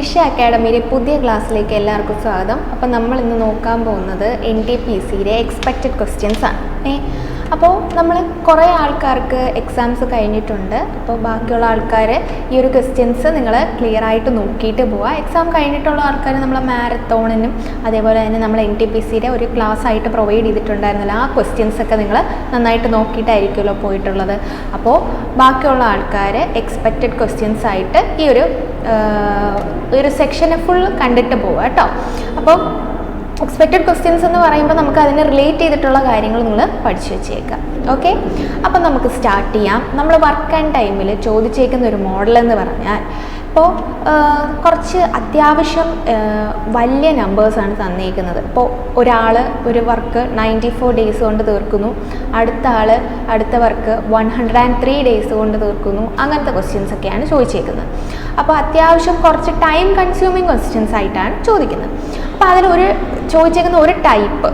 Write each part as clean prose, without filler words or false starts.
ദിശ അക്കാഡമിയുടെ പുതിയ ക്ലാസ്സിലേക്ക് എല്ലാവർക്കും സ്വാഗതം. അപ്പോൾ നമ്മൾ ഇന്ന് നോക്കാൻ പോകുന്നത് NTPCയുടെ എക്സ്പെക്റ്റഡ് ക്വസ്റ്റ്യൻസ് ആണ്. അപ്പോൾ നമ്മൾ കുറേ ആൾക്കാർക്ക് എക്സാംസ് കഴിഞ്ഞിട്ടുണ്ട്. അപ്പോൾ ബാക്കിയുള്ള ആൾക്കാർ ഈ ഒരു ക്വസ്റ്റ്യൻസ് നിങ്ങൾ ക്ലിയർ ആയിട്ട് നോക്കിയിട്ട് പോവുക. എക്സാം കഴിഞ്ഞിട്ടുള്ള ആൾക്കാർ നമ്മൾ മാരത്തോണിനും അതേപോലെ തന്നെ നമ്മൾ NTPCയുടെ ഒരു ക്ലാസ് ആയിട്ട് പ്രൊവൈഡ് ചെയ്തിട്ടുണ്ടായിരുന്നല്ലോ, ആ ക്വസ്റ്റ്യൻസൊക്കെ നിങ്ങൾ നന്നായിട്ട് നോക്കിയിട്ടായിരിക്കുമല്ലോ പോയിട്ടുള്ളത്. അപ്പോൾ ബാക്കിയുള്ള ആൾക്കാർ എക്സ്പെക്റ്റഡ് ക്വസ്റ്റ്യൻസ് ആയിട്ട് ഈ ഒരു സെക്ഷനെ ഫുൾ കണ്ടിട്ട് പോവുക കേട്ടോ. അപ്പോൾ എക്സ്പെക്റ്റഡ് ക്വസ്റ്റ്യൻസ് എന്ന് പറയുമ്പോൾ നമുക്ക് അതിനെ റിലേറ്റ് ചെയ്തിട്ടുള്ള കാര്യങ്ങൾ നിങ്ങൾ പഠിച്ചു വെച്ചേക്കാം. ഓക്കെ, അപ്പം നമുക്ക് സ്റ്റാർട്ട് ചെയ്യാം. നമ്മൾ വർക്ക് ആൻഡ് ടൈമിൽ ചോദിച്ചേക്കുന്ന ഒരു മോഡൽ എന്ന് പറഞ്ഞാൽ, ഇപ്പോൾ കുറച്ച് അത്യാവശ്യം വലിയ നമ്പേഴ്സാണ് തന്നേക്കുന്നത്. ഇപ്പോൾ ഒരാൾ ഒരു വർക്ക് 94 ഡേയ്സ് കൊണ്ട് തീർക്കുന്നു, അടുത്ത വർക്ക് 103 ഡേയ്സ് കൊണ്ട് തീർക്കുന്നു. അങ്ങനത്തെ ക്വസ്റ്റ്യൻസ് ഒക്കെയാണ് ചോദിച്ചേക്കുന്നത്. അപ്പോൾ അത്യാവശ്യം കുറച്ച് ടൈം കൺസ്യൂമിങ് ക്വസ്റ്റ്യൻസ് ആയിട്ടാണ് ചോദിക്കുന്നത്. അപ്പോൾ അതിലൊരു ചോദിച്ചേക്കുന്ന ഒരു ടൈപ്പ്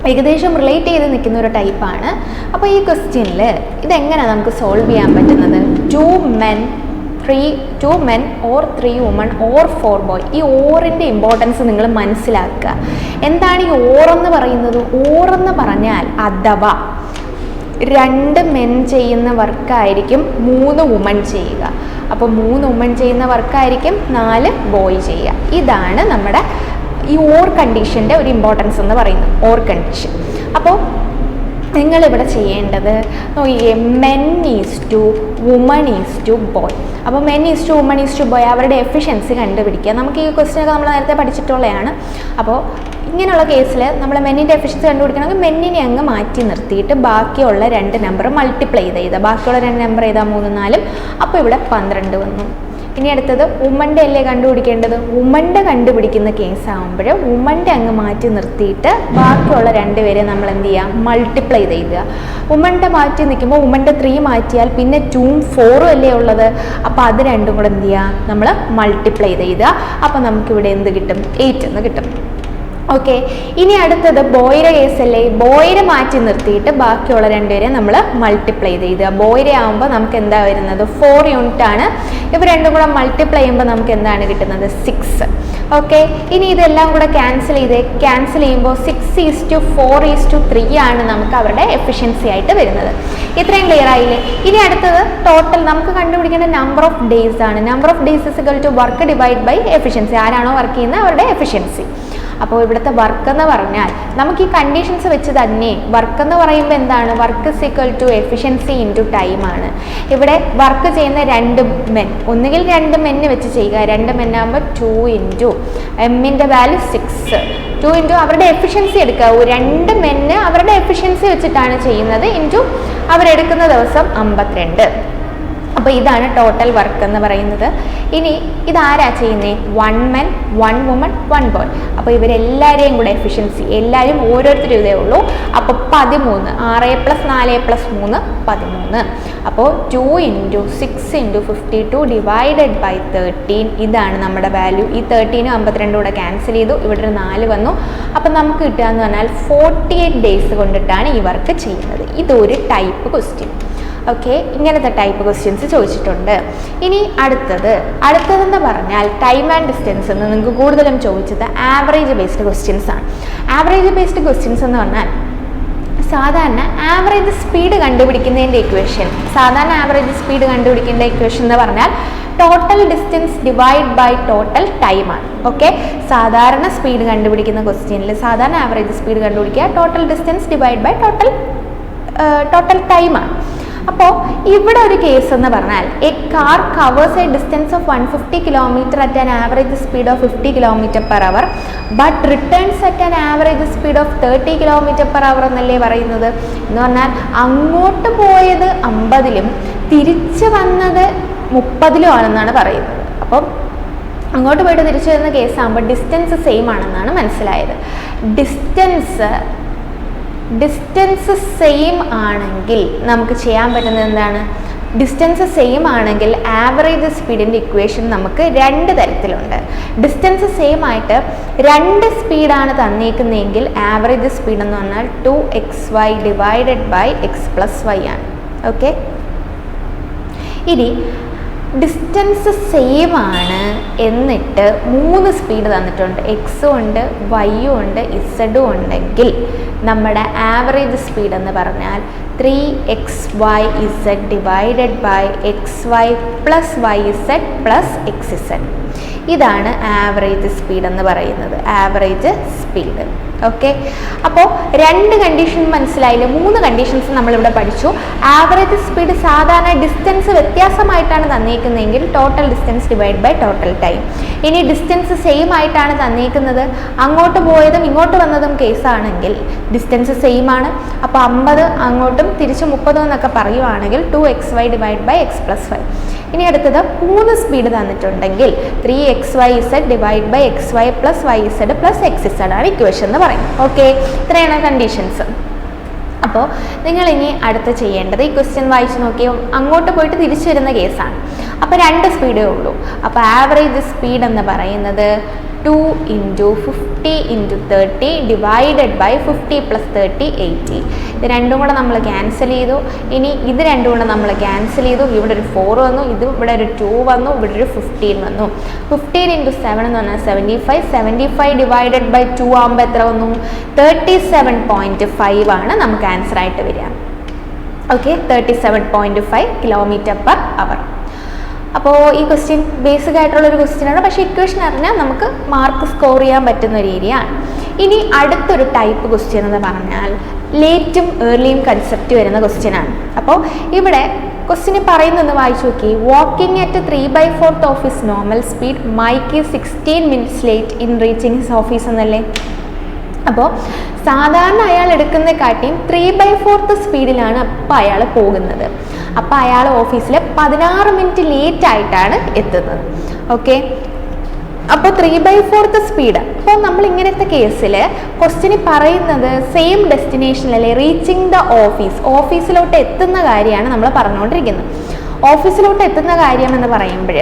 ഏകദേശം റിലേറ്റ് ചെയ്ത് നിൽക്കുന്ന ഒരു ടൈപ്പാണ്. അപ്പോൾ ഈ ക്വസ്റ്റ്യനിൽ ഇതെങ്ങനെയാണ് നമുക്ക് സോൾവ് ചെയ്യാൻ പറ്റുന്നത്? 2 men or 3 women or 4 boy. ഈ ഓറിൻ്റെ ഇമ്പോർട്ടൻസ് നിങ്ങൾ മനസ്സിലാക്കുക. എന്താണ് ഈ ഓറെന്ന് പറയുന്നത്? ഓറെന്ന് പറഞ്ഞാൽ അഥവാ 2 മെൻ ചെയ്യുന്ന വർക്കായിരിക്കും 3 വുമൺ ചെയ്യുക. അപ്പോൾ 3 വുമൺ ചെയ്യുന്ന വർക്കായിരിക്കും 4 ബോയ് ചെയ്യുക. ഇതാണ് നമ്മുടെ ഈ ഓർ കണ്ടീഷൻ്റെ ഒരു ഇമ്പോർട്ടൻസ് എന്ന് പറയുന്നത്, ഓർ കണ്ടീഷൻ. അപ്പോൾ നിങ്ങളിവിടെ ചെയ്യേണ്ടത് men is to woman is to boy. അപ്പോൾ men is to woman is to boy അവരുടെ എഫിഷ്യൻസി കണ്ടുപിടിക്കുക. നമുക്ക് ഈ ക്വസ്റ്റ്യനൊക്കെ നമ്മൾ നേരത്തെ പഠിച്ചിട്ടുള്ളതാണ്. അപ്പോൾ ഇങ്ങനെയുള്ള കേസിൽ നമ്മൾ മെന്നിൻ്റെ എഫിഷ്യൻസി കണ്ടുപിടിക്കണമെങ്കിൽ മെന്നിനെ അങ്ങ് മാറ്റി നിർത്തിയിട്ട് ബാക്കിയുള്ള 2 നമ്പർ മൾട്ടിപ്ലൈ ചെയ്താൽ, ബാക്കിയുള്ള 2 നമ്പർ ചെയ്താൽ 3 4, അപ്പോൾ ഇവിടെ 12 വന്നു. ഇനി അടുത്തത് വുമൻ്റെ അല്ലേ കണ്ടുപിടിക്കേണ്ടത്. വുമൻ്റെ കണ്ടുപിടിക്കുന്ന കേസാകുമ്പോൾ വുമൻ്റെ അങ്ങ് മാറ്റി നിർത്തിയിട്ട് ബാക്കിയുള്ള 2 പേരെ നമ്മൾ എന്ത് ചെയ്യുക? മൾട്ടിപ്ലൈ ചെയ്തുക. വുമൻ്റെ മാറ്റി നിൽക്കുമ്പോൾ വുമൻ്റെ 3 മാറ്റിയാൽ പിന്നെ 2ഉം 4ഉം അല്ലേ ഉള്ളത്. അപ്പോൾ അത് രണ്ടും കൂടെ എന്ത് ചെയ്യുക? നമ്മൾ മൾട്ടിപ്ലൈ ചെയ്തുക. അപ്പോൾ നമുക്കിവിടെ എന്ത് കിട്ടും? 8 എന്ന് കിട്ടും. ഓക്കെ, ഇനി അടുത്തത് ബോയുടെ കേസല്ലേ. ബോയിനെ മാറ്റി നിർത്തിയിട്ട് ബാക്കിയുള്ള 2 പേരെ നമ്മൾ മൾട്ടിപ്ലൈ ചെയ്തുക. ബോയിനെ ആകുമ്പോൾ നമുക്ക് എന്താ വരുന്നത്? 4 യൂണിറ്റ് ആണ്. ഇവ രണ്ടും കൂടെ മൾട്ടിപ്ലൈ ചെയ്യുമ്പോൾ നമുക്ക് എന്താണ് കിട്ടുന്നത്? 6. ഓക്കെ, ഇനി ഇതെല്ലാം കൂടെ ക്യാൻസൽ ചെയ്യുമ്പോൾ 6:4:3 ആണ് നമുക്ക് അവരുടെ എഫിഷ്യൻസി ആയിട്ട് വരുന്നത്. ഇത്രയും ക്ലിയർ ആയില്ലേ? ഇനി അടുത്തത് ടോട്ടൽ നമുക്ക് കണ്ടുപിടിക്കേണ്ട നമ്പർ ഓഫ് ഡേയ്സ് ആണ്. Number of days is equal to work divide by efficiency. ആരാണോ വർക്ക് ചെയ്യുന്നത് അവരുടെ എഫിഷ്യൻസി. അപ്പോൾ ഇവിടുത്തെ വർക്ക് എന്ന് പറഞ്ഞാൽ നമുക്ക് ഈ കണ്ടീഷൻസ് വെച്ച് തന്നെ വർക്ക് എന്ന് പറയുമ്പോൾ എന്താണ്? Work is equal to efficiency into time ആണ്. ഇവിടെ വർക്ക് ചെയ്യുന്ന 2 മെൻ, ഒന്നുകിൽ 2 മെന്ന് വെച്ച് ചെയ്യുക. 2 മെന്നാകുമ്പോൾ 2 ഇൻറ്റു എമ്മിൻ്റെ വാല്യൂ 6, 2 ഇൻറ്റു അവരുടെ എഫിഷ്യൻസി എടുക്കുക. 2 മെന്ന് അവരുടെ എഫിഷ്യൻസി വെച്ചിട്ടാണ് ചെയ്യുന്നത്, ഇൻറ്റു അവരെടുക്കുന്ന ദിവസം 52. അപ്പോൾ ഇതാണ് ടോട്ടൽ വർക്ക് എന്ന് പറയുന്നത്. ഇനി ഇതാരാ ചെയ്യുന്നത്? 1 മെൻ 1 വുമൺ 1 ബോയ്. അപ്പോൾ ഇവരെല്ലാവരെയും കൂടെ എഫിഷ്യൻസി എല്ലാവരും ഓരോരുത്തരും ഇതേ ഉള്ളൂ. അപ്പോൾ 13, 6 + 4 + 3 13. അപ്പോൾ 2 ഇൻറ്റു 6 ഇൻറ്റു 52 ഡിവൈഡഡ് ബൈ 13. ഇതാണ് നമ്മുടെ വാല്യൂ. ഈ 13 52 കൂടെ ക്യാൻസൽ ചെയ്തു, ഇവിടെ ഒരു 4 വന്നു. അപ്പം നമുക്ക് കിട്ടുക എന്ന് പറഞ്ഞാൽ 48 ഡേയ്സ് കൊണ്ടിട്ടാണ് ഈ വർക്ക് ചെയ്യുന്നത്. ഇതൊരു ടൈപ്പ് ക്വസ്റ്റ്യൻ. ഓക്കെ, ഇങ്ങനത്തെ ടൈപ്പ് ക്വസ്റ്റ്യൻസ് ചോദിച്ചിട്ടുണ്ട്. ഇനി അടുത്തതെന്ന് പറഞ്ഞാൽ ടൈം ആൻഡ് ഡിസ്റ്റൻസ് എന്ന് നിങ്ങൾക്ക് കൂടുതലും ചോദിച്ചത് ആവറേജ് ബേസ്ഡ് ക്വസ്റ്റ്യൻസ് ആണ്. ആവറേജ് ബേസ്ഡ് ക്വസ്റ്റ്യൻസ് എന്ന് പറഞ്ഞാൽ സാധാരണ ആവറേജ് സ്പീഡ് കണ്ടുപിടിക്കുന്നതിൻ്റെ ഇക്വേഷൻ എന്ന് പറഞ്ഞാൽ total distance divide by total ടൈമാണ്. ഓക്കെ, സാധാരണ സ്പീഡ് കണ്ടുപിടിക്കുന്ന ക്വസ്റ്റ്യനിൽ സാധാരണ ആവറേജ് സ്പീഡ് കണ്ടുപിടിക്കുക, total distance divide by total ടൈമാണ്. അപ്പോൾ ഇവിടെ ഒരു കേസ് എന്ന് പറഞ്ഞാൽ a car covers a distance of 150 kilometre at an average speed of 50 km/h but returns at an average speed of 30 km/h എന്നല്ലേ പറയുന്നത്. എന്ന് പറഞ്ഞാൽ അങ്ങോട്ട് പോയത് 50-ലും തിരിച്ച് വന്നത് 30-ലും ആണെന്നാണ് പറയുന്നത്. അപ്പം അങ്ങോട്ട് പോയിട്ട് തിരിച്ചു വരുന്ന കേസാകുമ്പോൾ ഡിസ്റ്റൻസ് സെയിം ആണെന്നാണ് മനസ്സിലായത്. ഡിസ്റ്റൻസ് സെയിം ആണെങ്കിൽ നമുക്ക് ചെയ്യാൻ പറ്റുന്നത് എന്താണ്? ഡിസ്റ്റൻസ് സെയിം ആണെങ്കിൽ ആവറേജ് സ്പീഡിൻ്റെ ഇക്വേഷൻ നമുക്ക് 2 തരത്തിലുണ്ട്. ഡിസ്റ്റൻസ് സെയിം ആയിട്ട് 2 സ്പീഡാണ് തന്നേക്കുന്നതെങ്കിൽ ആവറേജ് സ്പീഡ് എന്ന് പറഞ്ഞാൽ 2xy divided by x + y ആണ്. ഓക്കെ, ഇനി ഡിസ്റ്റൻസ് സെയിം ആണ് എന്നിട്ട് 3 സ്പീഡ് തന്നിട്ടുണ്ട്, എക്സും ഉണ്ട് വൈയും ഉണ്ട് ഇസഡും ഉണ്ടെങ്കിൽ നമ്മുടെ ആവറേജ് സ്പീഡ് എന്ന് പറഞ്ഞാൽ 3xyz divided by xy plus yz plus xz. ഇതാണ് ആവറേജ് സ്പീഡ് എന്ന് പറയുന്നത്, ആവറേജ് സ്പീഡ്. ഓക്കെ, അപ്പോൾ 2 കണ്ടീഷൻ മനസ്സിലായില്ല. 3 കണ്ടീഷൻസ് നമ്മളിവിടെ പഠിച്ചു. ആവറേജ് സ്പീഡ് സാധാരണ ഡിസ്റ്റൻസ് വ്യത്യാസമായിട്ടാണ് തന്നേക്കുന്നതെങ്കിൽ total distance divide by total time. ഇനി ഡിസ്റ്റൻസ് സെയിം ആയിട്ടാണ് തന്നേക്കുന്നത്, അങ്ങോട്ട് പോയതും ഇങ്ങോട്ട് വന്നതും കേസാണെങ്കിൽ ഡിസ്റ്റൻസ് സെയിം ആണ്, അപ്പോൾ 50 അങ്ങോട്ടും തിരിച്ച് 30 എന്നൊക്കെ പറയുവാണെങ്കിൽ 2xy divide by x plus 5. ഇനി അടുത്തത് 3 സ്പീഡ് തന്നിട്ടുണ്ടെങ്കിൽ 3xyz divide by xy plus yz plus xz ആണ് ഇക്വേഷൻ എന്ന് പറയുന്നത്. ഓക്കെ, ഇത്രയാണ് കണ്ടീഷൻസ്. അപ്പോൾ നിങ്ങൾ ഇനി അടുത്ത് ചെയ്യേണ്ടത് ഈ ക്വസ്റ്റ്യൻ വായിച്ച് നോക്കിയോ, അങ്ങോട്ട് പോയിട്ട് തിരിച്ചു വരുന്ന കേസാണ്. അപ്പോൾ 2 സ്പീഡേ ഉള്ളൂ. അപ്പോൾ ആവറേജ് സ്പീഡ് എന്ന് പറയുന്നത് 2 × 50 × 30 ഡിവൈഡഡ് ബൈ 50 + 30 80. ഇത് രണ്ടും കൂടെ നമ്മൾ ക്യാൻസൽ ചെയ്തു. ഇനി ഇത് രണ്ടും കൂടെ നമ്മൾ ക്യാൻസൽ ചെയ്തു. ഇവിടെ ഒരു 4 വന്നു, ഇത് ഇവിടെ ഒരു 2 വന്നു, ഇവിടെ ഒരു 15 വന്നു. 15 × 7 എന്ന് പറഞ്ഞാൽ 75. 75 ഡിവൈഡഡ് ബൈ 2 ആകുമ്പോൾ എത്ര വന്നു? 37.5 ആണ് നമുക്ക് ആൻസർ ആയിട്ട് വരിക. Okay, 37.5 km/h. അപ്പോൾ ഈ ക്വസ്റ്റ്യൻ ബേസിക് ആയിട്ടുള്ളൊരു ക്വസ്റ്റ്യനാണ്, പക്ഷേ ഇക്വേഷൻ അറിഞ്ഞാൽ നമുക്ക് മാർക്ക് സ്കോർ ചെയ്യാൻ പറ്റുന്ന ഒരു ഏരിയയാണ്. ഇനി അടുത്തൊരു ടൈപ്പ് ക്വസ്റ്റ്യൻ എന്ന് പറഞ്ഞാൽ ലേറ്റും ഏർലിയും കൺസെപ്റ്റ് വരുന്ന ക്വസ്റ്റ്യനാണ്. അപ്പോൾ ഇവിടെ ക്വസ്റ്റ്യന് പറയുന്നതെന്ന് വായിച്ചു നോക്കി. Walking at 3/4 of his normal speed Mike is 16 minutes late in reaching his office എന്നല്ലേ. അപ്പോൾ സാധാരണ അയാൾ എടുക്കുന്നതിനെക്കാട്ടിയും 3/4 സ്പീഡിലാണ് അപ്പോൾ അയാൾ പോകുന്നത്. അപ്പോൾ അയാൾ ഓഫീസിൽ 16 മിനിറ്റ് ലേറ്റ് ആയിട്ടാണ് എത്തുന്നത്. ഓക്കെ, അപ്പോൾ 3/4 സ്പീഡ്. അപ്പോൾ നമ്മൾ ഇങ്ങനത്തെ കേസിൽ ക്വസ്റ്റ്യന് പറയുന്നത് സെയിം ഡെസ്റ്റിനേഷനിലല്ലേ, റീച്ചിങ് ദ ഓഫീസ്, ഓഫീസിലോട്ട് എത്തുന്ന കാര്യമാണ് നമ്മൾ പറഞ്ഞുകൊണ്ടിരിക്കുന്നത്. ഓഫീസിലോട്ട് എത്തുന്ന കാര്യം എന്ന് പറയുമ്പോൾ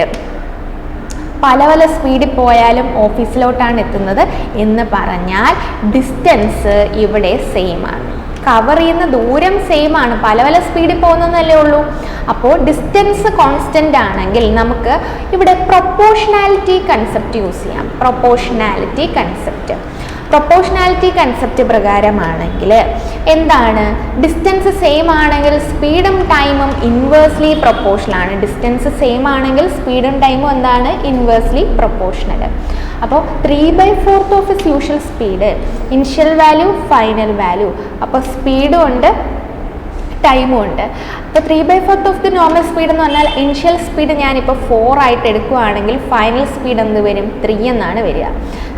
പല പല സ്പീഡിൽ പോയാലും ഓഫീസിലോട്ടാണ് എത്തുന്നത് എന്ന് പറഞ്ഞാൽ ഡിസ്റ്റൻസ് ഇവിടെ സെയിം ആണ്, കവർ ചെയ്യുന്ന ദൂരം സെയിം ആണ്, പല പല സ്പീഡിൽ പോകുന്നതല്ലേ ഉള്ളൂ. അപ്പോൾ ഡിസ്റ്റൻസ് കോൺസ്റ്റന്റ് ആണെങ്കിൽ നമുക്ക് ഇവിടെ പ്രൊപ്പോർഷണാലിറ്റി കൺസെപ്റ്റ് യൂസ് ചെയ്യാം. പ്രൊപ്പോർഷണാലിറ്റി കൺസെപ്റ്റ് പ്രകാരമാണെങ്കിൽ എന്താണ്, ഡിസ്റ്റൻസ് സെയിം ആണെങ്കിൽ സ്പീഡും ടൈമും ഇൻവേഴ്സ്ലി പ്രൊപ്പോർഷണൽ ആണ്. ഡിസ്റ്റൻസ് സെയിം ആണെങ്കിൽ സ്പീഡും ടൈമും എന്താണ്, ഇൻവേഴ്സ്ലി പ്രൊപ്പോർഷണൽ. അപ്പോൾ 3/4 of his usual speed, initial value final value. അപ്പോൾ സ്പീഡും ഉണ്ട് ടൈമും ഉണ്ട്. അപ്പോൾ 3/4 ഓഫ് ദി നോർമൽ സ്പീഡ് എന്ന് പറഞ്ഞാൽ ഇനിഷ്യൽ സ്പീഡ് ഞാനിപ്പോൾ 4 ആയിട്ട് എടുക്കുകയാണെങ്കിൽ ഫൈനൽ സ്പീഡ് എന്ത് വരും, 3 എന്നാണ് വരിക.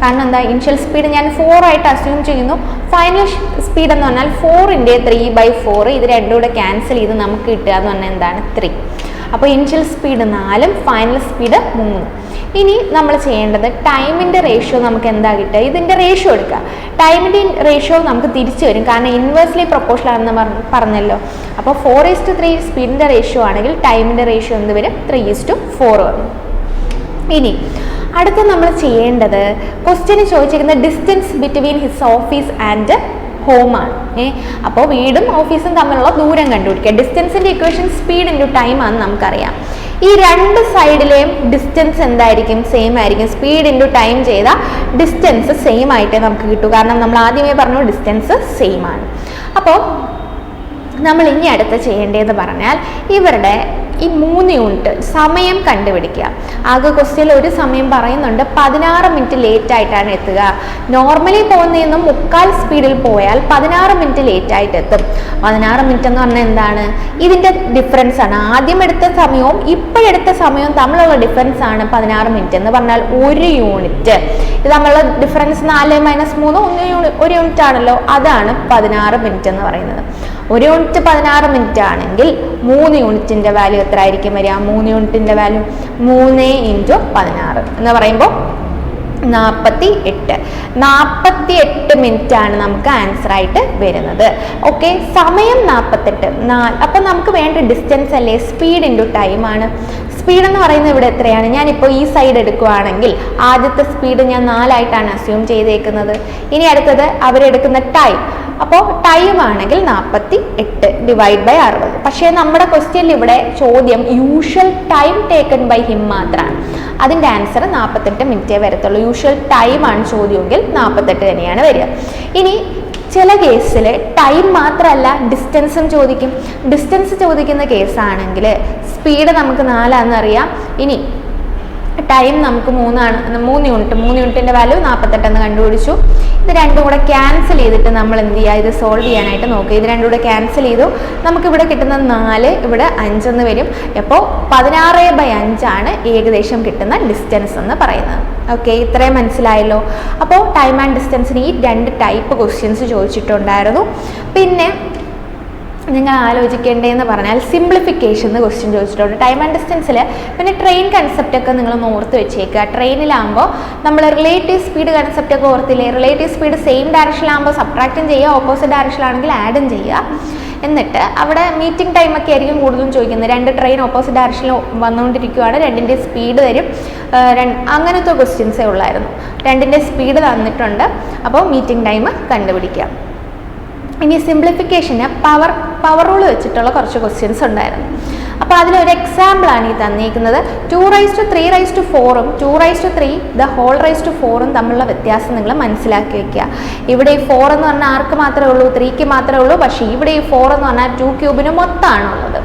കാരണം എന്താ, ഇനിഷ്യൽ സ്പീഡ് ഞാൻ 4 ആയിട്ട് അസ്യൂം ചെയ്യുന്നു, ഫൈനൽ സ്പീഡ് എന്ന് പറഞ്ഞാൽ 4ൻ്റെ 3/4, ഇത് രണ്ടും കൂടെ ക്യാൻസൽ ചെയ്ത് നമുക്ക് കിട്ടുക എന്ന് പറഞ്ഞാൽ എന്താണ്, 3. അപ്പോൾ ഇനിഷ്യൽ സ്പീഡ് 4, ഫൈനൽ സ്പീഡ് 3. ഇനി നമ്മൾ ചെയ്യേണ്ടത് ടൈമിൻ്റെ റേഷ്യോ നമുക്ക് എന്താ കിട്ടുക, ഇതിൻ്റെ റേഷ്യോ എടുക്കുക. ടൈമിൻ്റെ റേഷ്യോ നമുക്ക് തിരിച്ചു വരും, കാരണം ഇൻവേഴ്സ്ലി പ്രൊപ്പോർഷണൽ ആണെന്ന് പറഞ്ഞല്ലോ. അപ്പോൾ 4:3 സ്പീഡിൻ്റെ റേഷ്യോ ആണെങ്കിൽ ടൈമിൻ്റെ റേഷ്യോ എന്ത് വരും, 3:4 വരും. ഇനി അടുത്ത നമ്മൾ ചെയ്യേണ്ടത് ക്വസ്റ്റ്യന് ചോദിച്ചിരിക്കുന്ന distance between his office and ഹോമാണ്. അപ്പോൾ വീടും ഓഫീസും തമ്മിലുള്ള ദൂരം കണ്ടുപിടിക്കുക. ഡിസ്റ്റൻസിൻ്റെ ഇക്വേഷൻ സ്പീഡ് ഇൻറ്റു ടൈം ആണെന്ന് നമുക്കറിയാം. ഈ 2 സൈഡിലെയും ഡിസ്റ്റൻസ് എന്തായിരിക്കും, സെയിം ആയിരിക്കും. സ്പീഡ് ഇൻറ്റു ടൈം ചെയ്താൽ ഡിസ്റ്റൻസ് സെയിം ആയിട്ടേ നമുക്ക് കിട്ടൂ, കാരണം നമ്മൾ ആദ്യമേ പറഞ്ഞു ഡിസ്റ്റൻസ് സെയിം ആണ്. അപ്പോൾ നമ്മൾ ഇനി അടുത്ത് ചെയ്യേണ്ടതെന്ന് പറഞ്ഞാൽ ഇവരുടെ ഈ 3 യൂണിറ്റ് സമയം കണ്ടുപിടിക്കുക. ആകെ ക്വസ്റ്റ്യനിൽ ഒരു സമയം പറയുന്നുണ്ട്, 16 മിനിറ്റ് ലേറ്റ് ആയിട്ടാണ് എത്തുക. നോർമലി പോകുന്നതിന്നും 3/4 സ്പീഡിൽ പോയാൽ 16 മിനിറ്റ് ലേറ്റ് ആയിട്ട് എത്തും. 16 മിനിറ്റ് എന്ന് പറഞ്ഞാൽ എന്താണ്, ഇതിൻ്റെ ഡിഫറൻസ് ആണ്. ആദ്യം എടുത്ത സമയവും ഇപ്പോഴെടുത്ത സമയവും തമ്മിലുള്ള ഡിഫറൻസ് ആണ് 16 മിനിറ്റ് എന്ന് പറഞ്ഞാൽ 1 യൂണിറ്റ്. ഇത് തമ്മിലുള്ള ഡിഫറൻസ് 4 - 3 1 യൂണിറ്റ് ആണല്ലോ, അതാണ് 16 മിനിറ്റ് എന്ന് പറയുന്നത്. 1 യൂണിറ്റ് 16 മിനിറ്റ് ആണെങ്കിൽ 3 യൂണിറ്റിൻ്റെ വാല്യൂ എത്ര ആയിരിക്കും വരിക, 3 യൂണിറ്റിൻ്റെ വാല്യൂ 3 × 16 എന്ന് പറയുമ്പോൾ 48 മിനിറ്റ് ആണ് നമുക്ക് ആൻസർ ആയിട്ട് വരുന്നത്. ഓക്കെ, സമയം 48. അപ്പം നമുക്ക് വേണ്ട ഡിസ്റ്റൻസ് അല്ലേ, സ്പീഡ് ഇൻറ്റു ടൈം ആണ്. സ്പീഡ് എന്ന് പറയുന്നത് ഇവിടെ എത്രയാണ്, ഞാനിപ്പോൾ ഈ സൈഡ് എടുക്കുകയാണെങ്കിൽ ആദ്യത്തെ സ്പീഡ് ഞാൻ 4 ആയിട്ടാണ് അസ്യൂം ചെയ്തേക്കുന്നത്. ഇനി അടുത്തത് അവരെടുക്കുന്ന അപ്പോൾ ടൈം ആണെങ്കിൽ 48 ഡിവൈഡ് ബൈ 60. പക്ഷേ നമ്മുടെ ക്വസ്റ്റ്യനിൽ ഇവിടെ ചോദ്യം usual time taken by him മാത്രമാണ്. അതിൻ്റെ ആൻസർ 48 മിനിറ്റേ വരത്തുള്ളൂ. യൂഷ്വൽ ടൈമാണ് ചോദ്യമെങ്കിൽ 48 തന്നെയാണ് വരിക. ഇനി ചില കേസിൽ ടൈം മാത്രമല്ല ഡിസ്റ്റൻസും ചോദിക്കും. ഡിസ്റ്റൻസ് ചോദിക്കുന്ന കേസാണെങ്കിൽ സ്പീഡ് നമുക്ക് 4 അറിയാം. ഇനി ടൈം നമുക്ക് 3 യൂണിറ്റിൻ്റെ വാല്യൂ 48 എന്ന് കണ്ടുപിടിച്ചു. ഇത് രണ്ടും കൂടെ ക്യാൻസൽ ചെയ്തിട്ട് നമ്മൾ എന്ത് ചെയ്യുക, ഇത് സോൾവ് ചെയ്യാനായിട്ട് നോക്കുക. ഇത് രണ്ടും കൂടെ ക്യാൻസൽ ചെയ്തു, നമുക്കിവിടെ കിട്ടുന്നത് 4, ഇവിടെ 5 എന്ന് വരും. അപ്പോൾ 16/5 ആണ് ഏകദേശം കിട്ടുന്ന ഡിസ്റ്റൻസ് എന്ന് പറയുന്നത്. ഓക്കെ, ഇത്രയും മനസ്സിലായല്ലോ. അപ്പോൾ ടൈം ആൻഡ് ഡിസ്റ്റൻസിന് ഈ 2 ടൈപ്പ് ക്വസ്റ്റ്യൻസ് ചോദിച്ചിട്ടുണ്ടായിരുന്നു. പിന്നെ നിങ്ങൾ ആലോചിക്കേണ്ടതെന്ന് പറഞ്ഞാൽ സിംപ്ലിഫിക്കേഷൻ എന്ന് ക്വസ്റ്റ്യൻ ചോദിച്ചിട്ടുണ്ട് ടൈം ആൻഡ് ഡിസ്റ്റൻസിൽ. പിന്നെ ട്രെയിൻ കൺസെപ്റ്റൊക്കെ നിങ്ങൾ ഓർത്ത് വെച്ചേക്കുക. ട്രെയിനിലാകുമ്പോൾ നമ്മൾ റിലേറ്റീവ് സ്പീഡ് കൺസെപ്റ്റൊക്കെ ഓർത്തില്ലേ? റിലേറ്റീവ് സ്പീഡ് സെയിം ഡയറക്ഷനിലാകുമ്പോൾ സബ്ട്രാക്റ്റും ചെയ്യുക, ഓപ്പോസിറ്റ് ഡയറക്ഷനിലാണെങ്കിൽ ആഡും ചെയ്യുക. എന്നിട്ട് അവിടെ മീറ്റിംഗ് ടൈമൊക്കെ ആയിരിക്കും കൂടുതലും ചോദിക്കുന്നത്. 2 ട്രെയിൻ ഓപ്പോസിറ്റ് ഡയറക്ഷനിൽ വന്നുകൊണ്ടിരിക്കുകയാണ്, 2ൻ്റെ സ്പീഡ് തരും, അങ്ങനത്തെ ക്വസ്റ്റ്യൻസേ ഉള്ളായിരുന്നു. 2ൻ്റെ സ്പീഡ് തന്നിട്ടുണ്ട്, അപ്പോൾ മീറ്റിംഗ് ടൈം കണ്ടുപിടിക്കാം. ഇനി സിംപ്ലിഫിക്കേഷന് പവർ റൂൾ വെച്ചിട്ടുള്ള കുറച്ച് ക്വസ്റ്റ്യൻസ് ഉണ്ടായിരുന്നു. അപ്പോൾ അതിലൊരു എക്സാമ്പിളാണ് ഈ തന്നിരിക്കുന്നത്. 2⁴ 2⁴ തമ്മിലുള്ള വ്യത്യാസം നിങ്ങൾ മനസ്സിലാക്കി വെക്കുക. ഇവിടെ ഈ 4 എന്ന് പറഞ്ഞാൽ ആർക്ക് മാത്രമേ ഉള്ളൂ? 3ക്ക് മാത്രമേ ഉള്ളൂ. പക്ഷേ ഇവിടെ ഈ 4 എന്ന് പറഞ്ഞാൽ 2³ മൊത്തമാണുള്ളത്.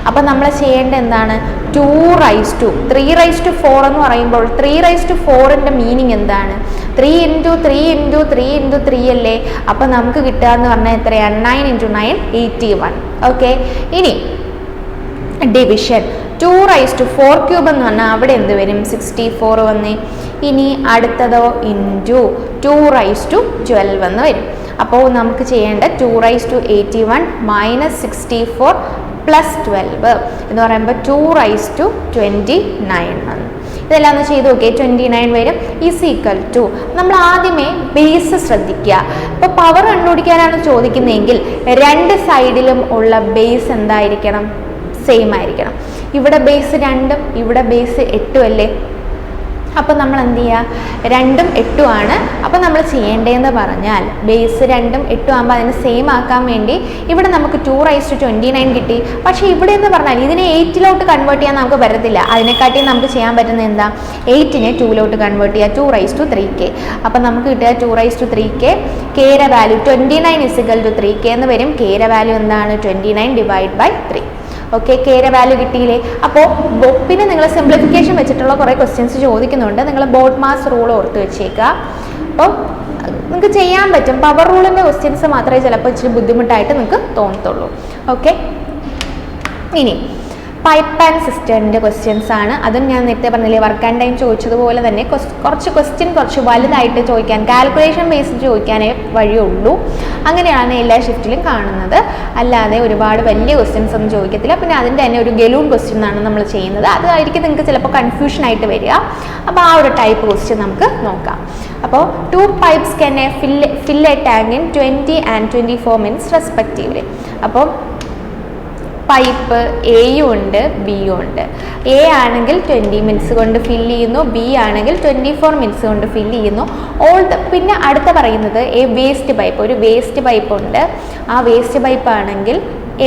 അപ്പം നമ്മൾ ചെയ്യേണ്ടത് എന്താണ്? 3⁴ എന്ന് പറയുമ്പോൾ 3⁴ മീനിങ് എന്താണ്? 3 × 3 × 3 × 3 അല്ലേ? അപ്പം നമുക്ക് കിട്ടുക എന്ന് പറഞ്ഞാൽ എത്രയാണ്? 9 × 9 81. ഓക്കെ, ഇനി ഡിവിഷൻ 2⁴³ എന്ന് പറഞ്ഞാൽ അവിടെ എന്ത് വരും? 64 വന്നേ. ഇനി അടുത്തതോ ഇൻറ്റു 2⁻12 എന്ന് വരും. അപ്പോൾ നമുക്ക് ചെയ്യേണ്ട 2⁻81 - 64 + 12 എന്ന് പറയുമ്പോൾ 2⁻29 ആണ്. ഇതെല്ലാം ഒന്ന് ചെയ്ത് നോക്കിയേ. 29 വരും. = നമ്മൾ ആദ്യമേ ബേസ് ശ്രദ്ധിക്കുക. ഇപ്പോൾ പവർ കണ്ടുപിടിക്കാനാണ് ചോദിക്കുന്നതെങ്കിൽ 2 സൈഡിലും ഉള്ള ബേസ് എന്തായിരിക്കണം? സെയിം ആയിരിക്കണം. ഇവിടെ ബേസ് 2ഉം ഇവിടെ ബേസ് 8ഉം അല്ലേ? അപ്പോൾ നമ്മൾ എന്ത് ചെയ്യുക? 2ഉം 8ഉം ആണ്. അപ്പോൾ നമ്മൾ ചെയ്യേണ്ടതെന്ന് പറഞ്ഞാൽ ബേസ് 2ഉം 8ഉം ആകുമ്പോൾ അതിന് സെയിം ആക്കാൻ വേണ്ടി ഇവിടെ നമുക്ക് 2⁻29 കിട്ടി. പക്ഷേ ഇവിടെ എന്ന് പറഞ്ഞാൽ ഇതിനെ 8ലോട്ട് കൺവേർട്ട് ചെയ്യാൻ നമുക്ക് പറ്റത്തില്ല. അതിനെക്കാട്ടി നമുക്ക് ചെയ്യാൻ പറ്റുന്നത് എന്താ? 8നെ 2ലോട്ട് കൺവേർട്ട് ചെയ്യുക, 2⁻3k. അപ്പോൾ നമുക്ക് കിട്ടുക 2⁻3k. കെയുടെ വാല്യൂ 29 = 3k എന്ന് വരും. കെയുടെ വാല്യൂ എന്താണ്? 29 / 3. ഓക്കെ, കെയുടെ വാല്യൂ കിട്ടിയില്ലേ? അപ്പോൾ പിന്നെ നിങ്ങൾ സിംപ്ലിഫിക്കേഷൻ വെച്ചിട്ടുള്ള കുറേ ക്വസ്റ്റ്യൻസ് ചോദിക്കുന്നുണ്ട്. നിങ്ങൾ ബോഡ് മാസ് റൂൾ ഓർത്ത് വെച്ചേക്കുക. അപ്പോൾ നിങ്ങൾക്ക് ചെയ്യാൻ പറ്റും. പവർ റൂളിൻ്റെ ക്വസ്റ്റ്യൻസ് മാത്രമേ ചിലപ്പോൾ ഇച്ചിരി ബുദ്ധിമുട്ടായിട്ട് നിങ്ങൾക്ക് തോന്നത്തുള്ളൂ. ഓക്കെ, ഇനി പൈപ്പ് ആൻഡ് സിസ്റ്ററിൻ്റെ ക്വസ്റ്റ്യൻസ് ആണ്. അതും ഞാൻ നേരത്തെ പറഞ്ഞില്ലേ, വർക്ക് ആൻഡ് ടൈം ചോദിച്ചതുപോലെ തന്നെ കുറച്ച് വലുതായിട്ട് ചോദിക്കാൻ, കാൽക്കുലേഷൻ ബേസ്ഡ് ചോദിക്കാനേ വഴിയുള്ളൂ. അങ്ങനെയാണ് എല്ലാ ഷിഫ്റ്റിലും കാണുന്നത്. അല്ലാതെ ഒരുപാട് വലിയ ക്വസ്റ്റ്യൻസ് ഒന്നും ചോദിക്കത്തില്ല. പിന്നെ അതിൻ്റെ തന്നെ ഒരു ഗലൂൺ ക്വസ്റ്റ്യൻ ആണ് നമ്മൾ ചെയ്യുന്നത്. അതായിരിക്കും നിങ്ങൾക്ക് ചിലപ്പോൾ കൺഫ്യൂഷനായിട്ട് വരിക. അപ്പോൾ ആ ഒരു ടൈപ്പ് ക്വസ്റ്റ്യൻ നമുക്ക് നോക്കാം. അപ്പോൾ 2 pipes can fill a tank in 20 and 24 minutes respectively. അപ്പോൾ പൈപ്പ് എയും ഉണ്ട് ബിയും ഉണ്ട്. എ ആണെങ്കിൽ 20 മിനിറ്റ്സ് കൊണ്ട് ഫില്ല് ചെയ്യുന്നു, ബി ആണെങ്കിൽ 24 മിനിറ്റ്സ് കൊണ്ട് ഫില്ല് ചെയ്യുന്നു. പിന്നെ അടുത്ത പറയുന്നത് വേസ്റ്റ് പൈപ്പ്. ഒരു വേസ്റ്റ് പൈപ്പ് ഉണ്ട്. ആ വേസ്റ്റ് പൈപ്പ് ആണെങ്കിൽ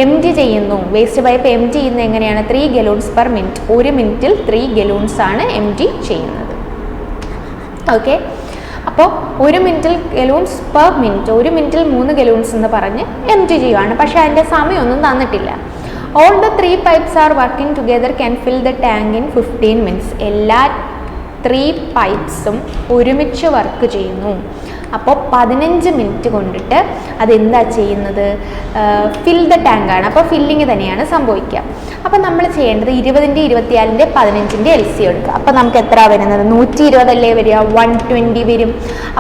എം ടി ചെയ്യുന്നു. വേസ്റ്റ് പൈപ്പ് എം ടി ചെയ്യുന്നത് എങ്ങനെയാണ്? 3 gallons per minute. 1 മിനിറ്റിൽ 3 gallons ആണ് എം ടി ചെയ്യുന്നത്. ഓക്കെ, അപ്പോൾ 1 മിനിറ്റിൽ ഗലൂൺസ് പെർ മിനിറ്റ്, 1 മിനിറ്റിൽ 3 gallons എന്ന് പറഞ്ഞ് എം ടി ചെയ്യുവാണ്. പക്ഷേ അതിൻ്റെ സമയമൊന്നും തന്നിട്ടില്ല. All the 3 pipes are working together can fill the tank in 15 minutes. എല്ലാ 3 പൈപ്സും ഒരുമിച്ച് വർക്ക് ചെയ്യുന്നു. അപ്പോൾ 15 മിനിറ്റ് കൊണ്ടിട്ട് അതെന്താ ചെയ്യുന്നത്? ഫിൽ ദ ടാങ്ക് ആണ്. അപ്പോൾ ഫില്ലിങ് തന്നെയാണ് സംഭവിക്കുക. അപ്പോൾ നമ്മൾ ചെയ്യേണ്ടത് 20ൻ്റെ 24ൻ്റെ 15ൻ്റെ LCM എടുക്കുക. അപ്പോൾ നമുക്ക് എത്ര വരുന്നത്? 120 അല്ലേ വരിക? 120 വരും.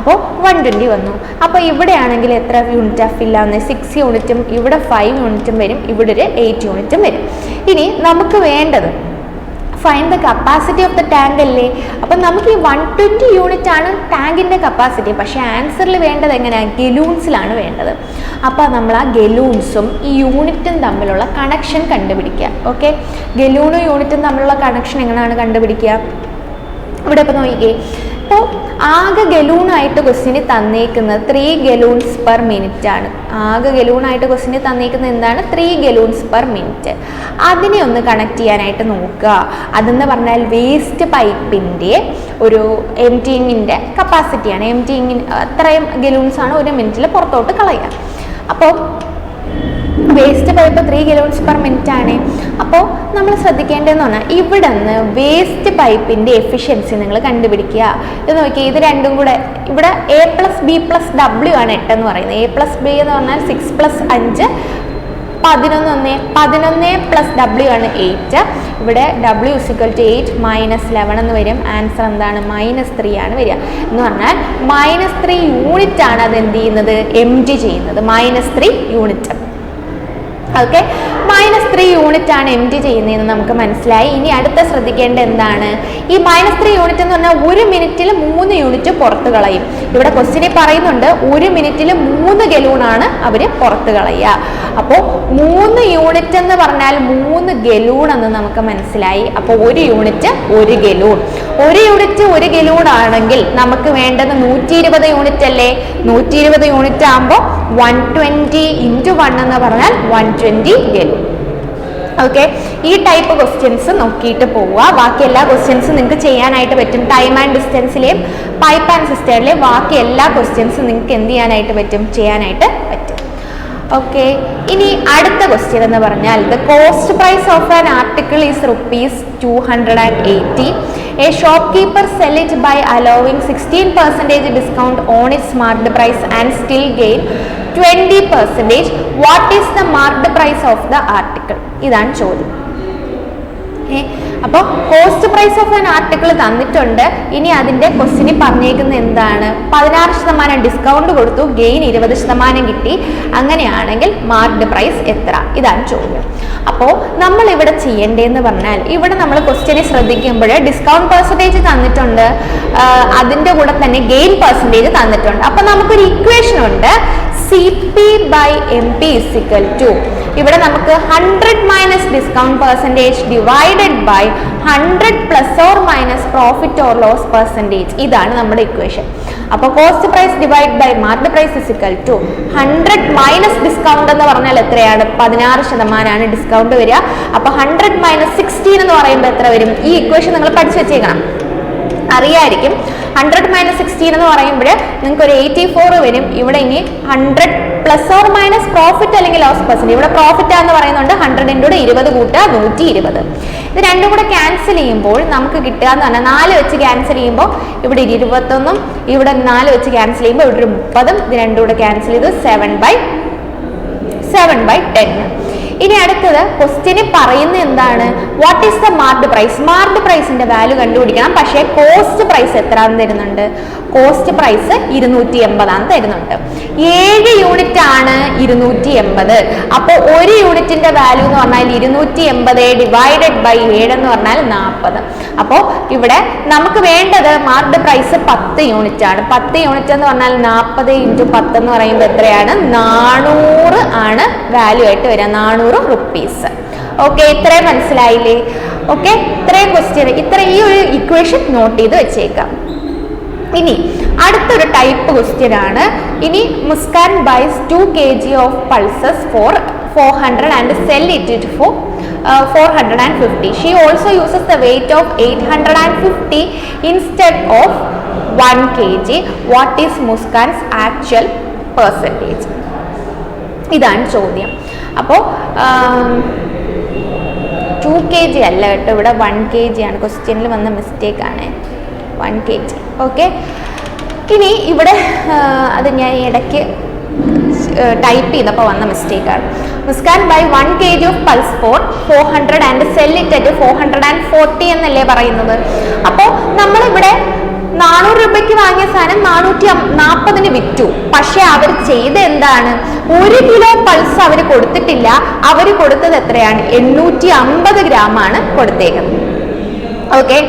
അപ്പോൾ 120 വന്നു. അപ്പോൾ ഇവിടെയാണെങ്കിൽ എത്ര യൂണിറ്റാണ് ഫില്ലാവുന്നത്? 6 യൂണിറ്റും ഇവിടെ 5 യൂണിറ്റും വരും, ഇവിടെ ഒരു 8 യൂണിറ്റും വരും. ഇനി നമുക്ക് വേണ്ടത് find the capacity of the tank അല്ലേ? അപ്പം നമുക്ക് ഈ 120 യൂണിറ്റ് ആണ് ടാങ്കിൻ്റെ കപ്പാസിറ്റി. പക്ഷേ ആൻസറിൽ വേണ്ടത് എങ്ങനെയാണ്? ഗലൂൺസിലാണ് വേണ്ടത്. അപ്പോൾ നമ്മൾ ആ ഗലൂൺസും ഈ യൂണിറ്റും തമ്മിലുള്ള കണക്ഷൻ കണ്ടുപിടിക്കുക. ഓക്കെ, ഗലൂണും യൂണിറ്റും തമ്മിലുള്ള കണക്ഷൻ എങ്ങനെയാണ് കണ്ടുപിടിക്കുക? ഇവിടെ ഇപ്പോൾ നോക്കിക്കേ, അപ്പോൾ ആകെ ഗലൂണായിട്ട് ക്വസ്റ്റിന് തന്നേക്കുന്നത് 3 gallons per minute ആണ്. ആകെ ഗലൂണായിട്ട് ക്വസ്റ്റിന് തന്നേക്കുന്നത് എന്താണ്? 3 gallons per minute. അതിനെ ഒന്ന് കണക്ട് ചെയ്യാനായിട്ട് നോക്കുക. അതെന്ന് പറഞ്ഞാൽ വേസ്റ്റ് പൈപ്പിൻ്റെ ഒരു എംറ്റിങ്ങിൻ്റെ കപ്പാസിറ്റിയാണ്. എംറ്റിങ്ങിന് അത്രയും ഗലൂൺസ് ആണ് ഒരു മിനിറ്റിൽ പുറത്തോട്ട് കളയുക. അപ്പോൾ waste pipe 3 gallons per minute ആണ്. അപ്പോൾ നമ്മൾ ശ്രദ്ധിക്കേണ്ടതെന്ന് പറഞ്ഞാൽ ഇവിടെ നിന്ന് വേസ്റ്റ് പൈപ്പിൻ്റെ എഫിഷ്യൻസി നിങ്ങൾ കണ്ടുപിടിക്കുക. ഇത് നോക്കിയാൽ ഇത് രണ്ടും കൂടെ ഇവിടെ A+B+W ആണ് 8 എന്ന് പറയുന്നത്. A+B എന്ന് പറഞ്ഞാൽ 6 + 5 11 + W ആണ് 8. ഇവിടെ W = 8 - 11 എന്ന് വരും. ആൻസർ എന്താണ്? -3 ആണ് വരിക. എന്ന് പറഞ്ഞാൽ -3 യൂണിറ്റ് ആണ് അത് എന്ത് ചെയ്യുന്നത്? എംറ്റി ചെയ്യുന്നത്. -3 യൂണിറ്റ്. ഓക്കെ, -3 യൂണിറ്റ് ആണ് എംറ്റി ചെയ്യുന്നതെന്ന് നമുക്ക് മനസ്സിലായി. ഇനി അടുത്ത ശ്രദ്ധിക്കേണ്ട എന്താണ്? ഈ -3 യൂണിറ്റ് എന്ന് പറഞ്ഞാൽ 1 മിനിറ്റിൽ 3 യൂണിറ്റ് പുറത്ത് കളയും. ഇവിടെ ക്വസ്റ്റ്യനിൽ പറയുന്നുണ്ട് 1 മിനിറ്റിൽ 3 ഗലൂണാണ് അവർ പുറത്ത് കളയുക. അപ്പോൾ 3 യൂണിറ്റ് എന്ന് പറഞ്ഞാൽ 3 ഗലൂൺ എന്ന് നമുക്ക് മനസ്സിലായി. അപ്പോൾ 1 യൂണിറ്റ് 1 ഗലൂൺ. 1 യൂണിറ്റ് 1 ഗലൂൺ ആണെങ്കിൽ നമുക്ക് വേണ്ടത് 120 യൂണിറ്റ് അല്ലേ? 120 യൂണിറ്റ് ആകുമ്പോൾ 120 × 1 എന്ന് പറഞ്ഞാൽ 120 ഗലൂൺ. ഓക്കെ, ഈ ടൈപ്പ് ക്വസ്റ്റ്യൻസ് നോക്കിയിട്ട് പോവുക. ബാക്കി എല്ലാ ക്വസ്റ്റ്യൻസും നിങ്ങൾക്ക് ചെയ്യാനായിട്ട് പറ്റും. ടൈം ആൻഡ് ഡിസ്റ്റൻസിലെയും പൈപ്പ് ആൻഡ് സിസ്റ്ററിലെയും ബാക്കി എല്ലാ ക്വസ്റ്റ്യൻസും നിങ്ങൾക്ക് എന്ത് ചെയ്യാനായിട്ട് പറ്റും? ചെയ്യാനായിട്ട് പറ്റും. ഓക്കെ, ഇനി അടുത്ത ക്വസ്റ്റ്യൻ എന്ന് പറഞ്ഞാൽ the cost price of an article is ₹280. A shopkeeper sell it by allowing 16% discount on its marked price and still gain 20%. What is the marked price of the article? ഇതാണ് ചോദ്യം. അപ്പോൾ cost price of an article തന്നിട്ടുണ്ട്. ഇനി അതിൻ്റെ ക്വസ്റ്റിന് പറഞ്ഞേക്കുന്നത് എന്താണ്? 16% discount കൊടുത്തു, gain 20% കിട്ടി. അങ്ങനെയാണെങ്കിൽ മാർക്ക്ഡ് പ്രൈസ് എത്ര? ഇതാണ് ചോദ്യം. അപ്പോൾ നമ്മൾ ഇവിടെ ചെയ്യേണ്ടതെന്ന് പറഞ്ഞാൽ ഇവിടെ നമ്മൾ ക്വസ്റ്റ്യനെ ശ്രദ്ധിക്കുമ്പോൾ ഡിസ്കൗണ്ട് പെർസെൻറ്റേജ് തന്നിട്ടുണ്ട്, അതിൻ്റെ കൂടെ തന്നെ ഗെയിൻ പെർസെൻറ്റേജ് തന്നിട്ടുണ്ട്. അപ്പോൾ നമുക്കൊരു ഇക്വേഷൻ ഉണ്ട്, CP/MP = ഇവിടെ നമുക്ക് 100 - discount percentage divided by 100 ± profit or loss percentage. ഇതാണ് നമ്മുടെ ഇക്വേഷൻ. അപ്പോൾ cost price divide by market price = 100 - discount എന്ന് പറഞ്ഞാൽ എത്രയാണ്? 16% ഡിസ്കൗണ്ട് വരിക. അപ്പോൾ 100 - 16 എന്ന് പറയുമ്പോൾ എത്ര വരും? ഈ ഇക്വേഷൻ നിങ്ങൾ പഠിച്ചു വെച്ചേക്കണം, അറിയായിരിക്കും. 100 - 16 എന്ന് പറയുമ്പോൾ നിങ്ങൾക്ക് ഒരു 84 വരും. ഇവിടെ ഇനി 100 ± പ്രോഫിറ്റ് അല്ലെങ്കിൽ ലോസ് പെർസെൻറ്റ്. ഇവിടെ പ്രോഫിറ്റ് എന്ന് പറയുന്നുണ്ട്. 100 × 20 കൂട്ടുക 120. ഇത് രണ്ടും കൂടെ ക്യാൻസൽ ചെയ്യുമ്പോൾ നമുക്ക് കിട്ടുക എന്ന് പറഞ്ഞാൽ 4 വെച്ച് ക്യാൻസൽ ചെയ്യുമ്പോൾ ഇവിടെ 21, ഇവിടെ 4 വെച്ച് ക്യാൻസൽ ചെയ്യുമ്പോൾ ഇവിടെ ഒരു 30. ഇത് രണ്ടും കൂടെ ക്യാൻസൽ ചെയ്ത് 7/10. ഇനി അടുത്തത് ക്വസ്റ്റ്യന് പറയുന്നത് എന്താണ്? What is the marked price? Marked പ്രൈസിന്റെ വാല്യൂ കണ്ടുപിടിക്കണം. പക്ഷേ കോസ്റ്റ് പ്രൈസ് എത്രയാണെന്ന് തരുന്നുണ്ട്? കോസ്റ്റ് പ്രൈസ് 280 ആണ് തരുന്നുണ്ട്. 7 യൂണിറ്റ് ആണ് 280. അപ്പോൾ 1 യൂണിറ്റിന്റെ വാല്യൂ എന്ന് പറഞ്ഞാൽ 280 ഡിവൈഡഡ് ബൈ 7 എന്ന് പറഞ്ഞാൽ 40. അപ്പോൾ ഇവിടെ നമുക്ക് വേണ്ടത് മാർക്ക്ഡ് പ്രൈസ് 10 യൂണിറ്റ് ആണ്. 10 യൂണിറ്റ് എന്ന് പറഞ്ഞാൽ 40 × 10 എന്ന് പറയുമ്പോൾ എത്രയാണ്? 400 ആണ് വാല്യൂ ആയിട്ട് വരിക, 400 റുപ്പീസ്. ഓക്കെ, ഇത്രയും മനസ്സിലായില്ലേ? ഓക്കെ, ഇത്രയും ക്വസ്റ്റ്യൻ, ഈ ഒരു ഇക്വേഷൻ നോട്ട് ചെയ്ത് വെച്ചേക്കാം. ഇനി അടുത്തൊരു ടൈപ്പ് ക്വസ്റ്റ്യൻ ആണ്. ഇനി Muskaan buys 2 kg of pulses for 400 and sell it for 450. She also uses the weight of 850 instead of 1 kg. What is Muskan's actual percentage? ഇതാണ് ചോദ്യം. അപ്പോൾ 2 kg അല്ല കേട്ടോ, ഇവിടെ 1 kg ആണ്. ക്വസ്റ്റ്യനിൽ വന്ന മിസ്റ്റേക്ക് ആണ്, 1 kg. ഓക്കെ, ഇനി ഇവിടെ അത് ഞാൻ ഇടയ്ക്ക് ടൈപ്പ് ചെയ്തപ്പോൾ വന്ന മിസ്റ്റേക്കാണ്. Muskan buy 1 kg of pulse for 400 and sell it at 440 എന്നല്ലേ പറയുന്നത്. അപ്പോൾ നമ്മളിവിടെ 400 രൂപയ്ക്ക് വാങ്ങിയ സാധനം 440 വിറ്റു. പക്ഷെ അവർ ചെയ്ത് എന്താണ്? 1 കിലോ പൾസ് അവർ കൊടുത്തിട്ടില്ല. അവർ കൊടുത്തത് എത്രയാണ്? 850 ഗ്രാമാണ് കൊടുത്തേക്കുന്നത്. ഓക്കെ,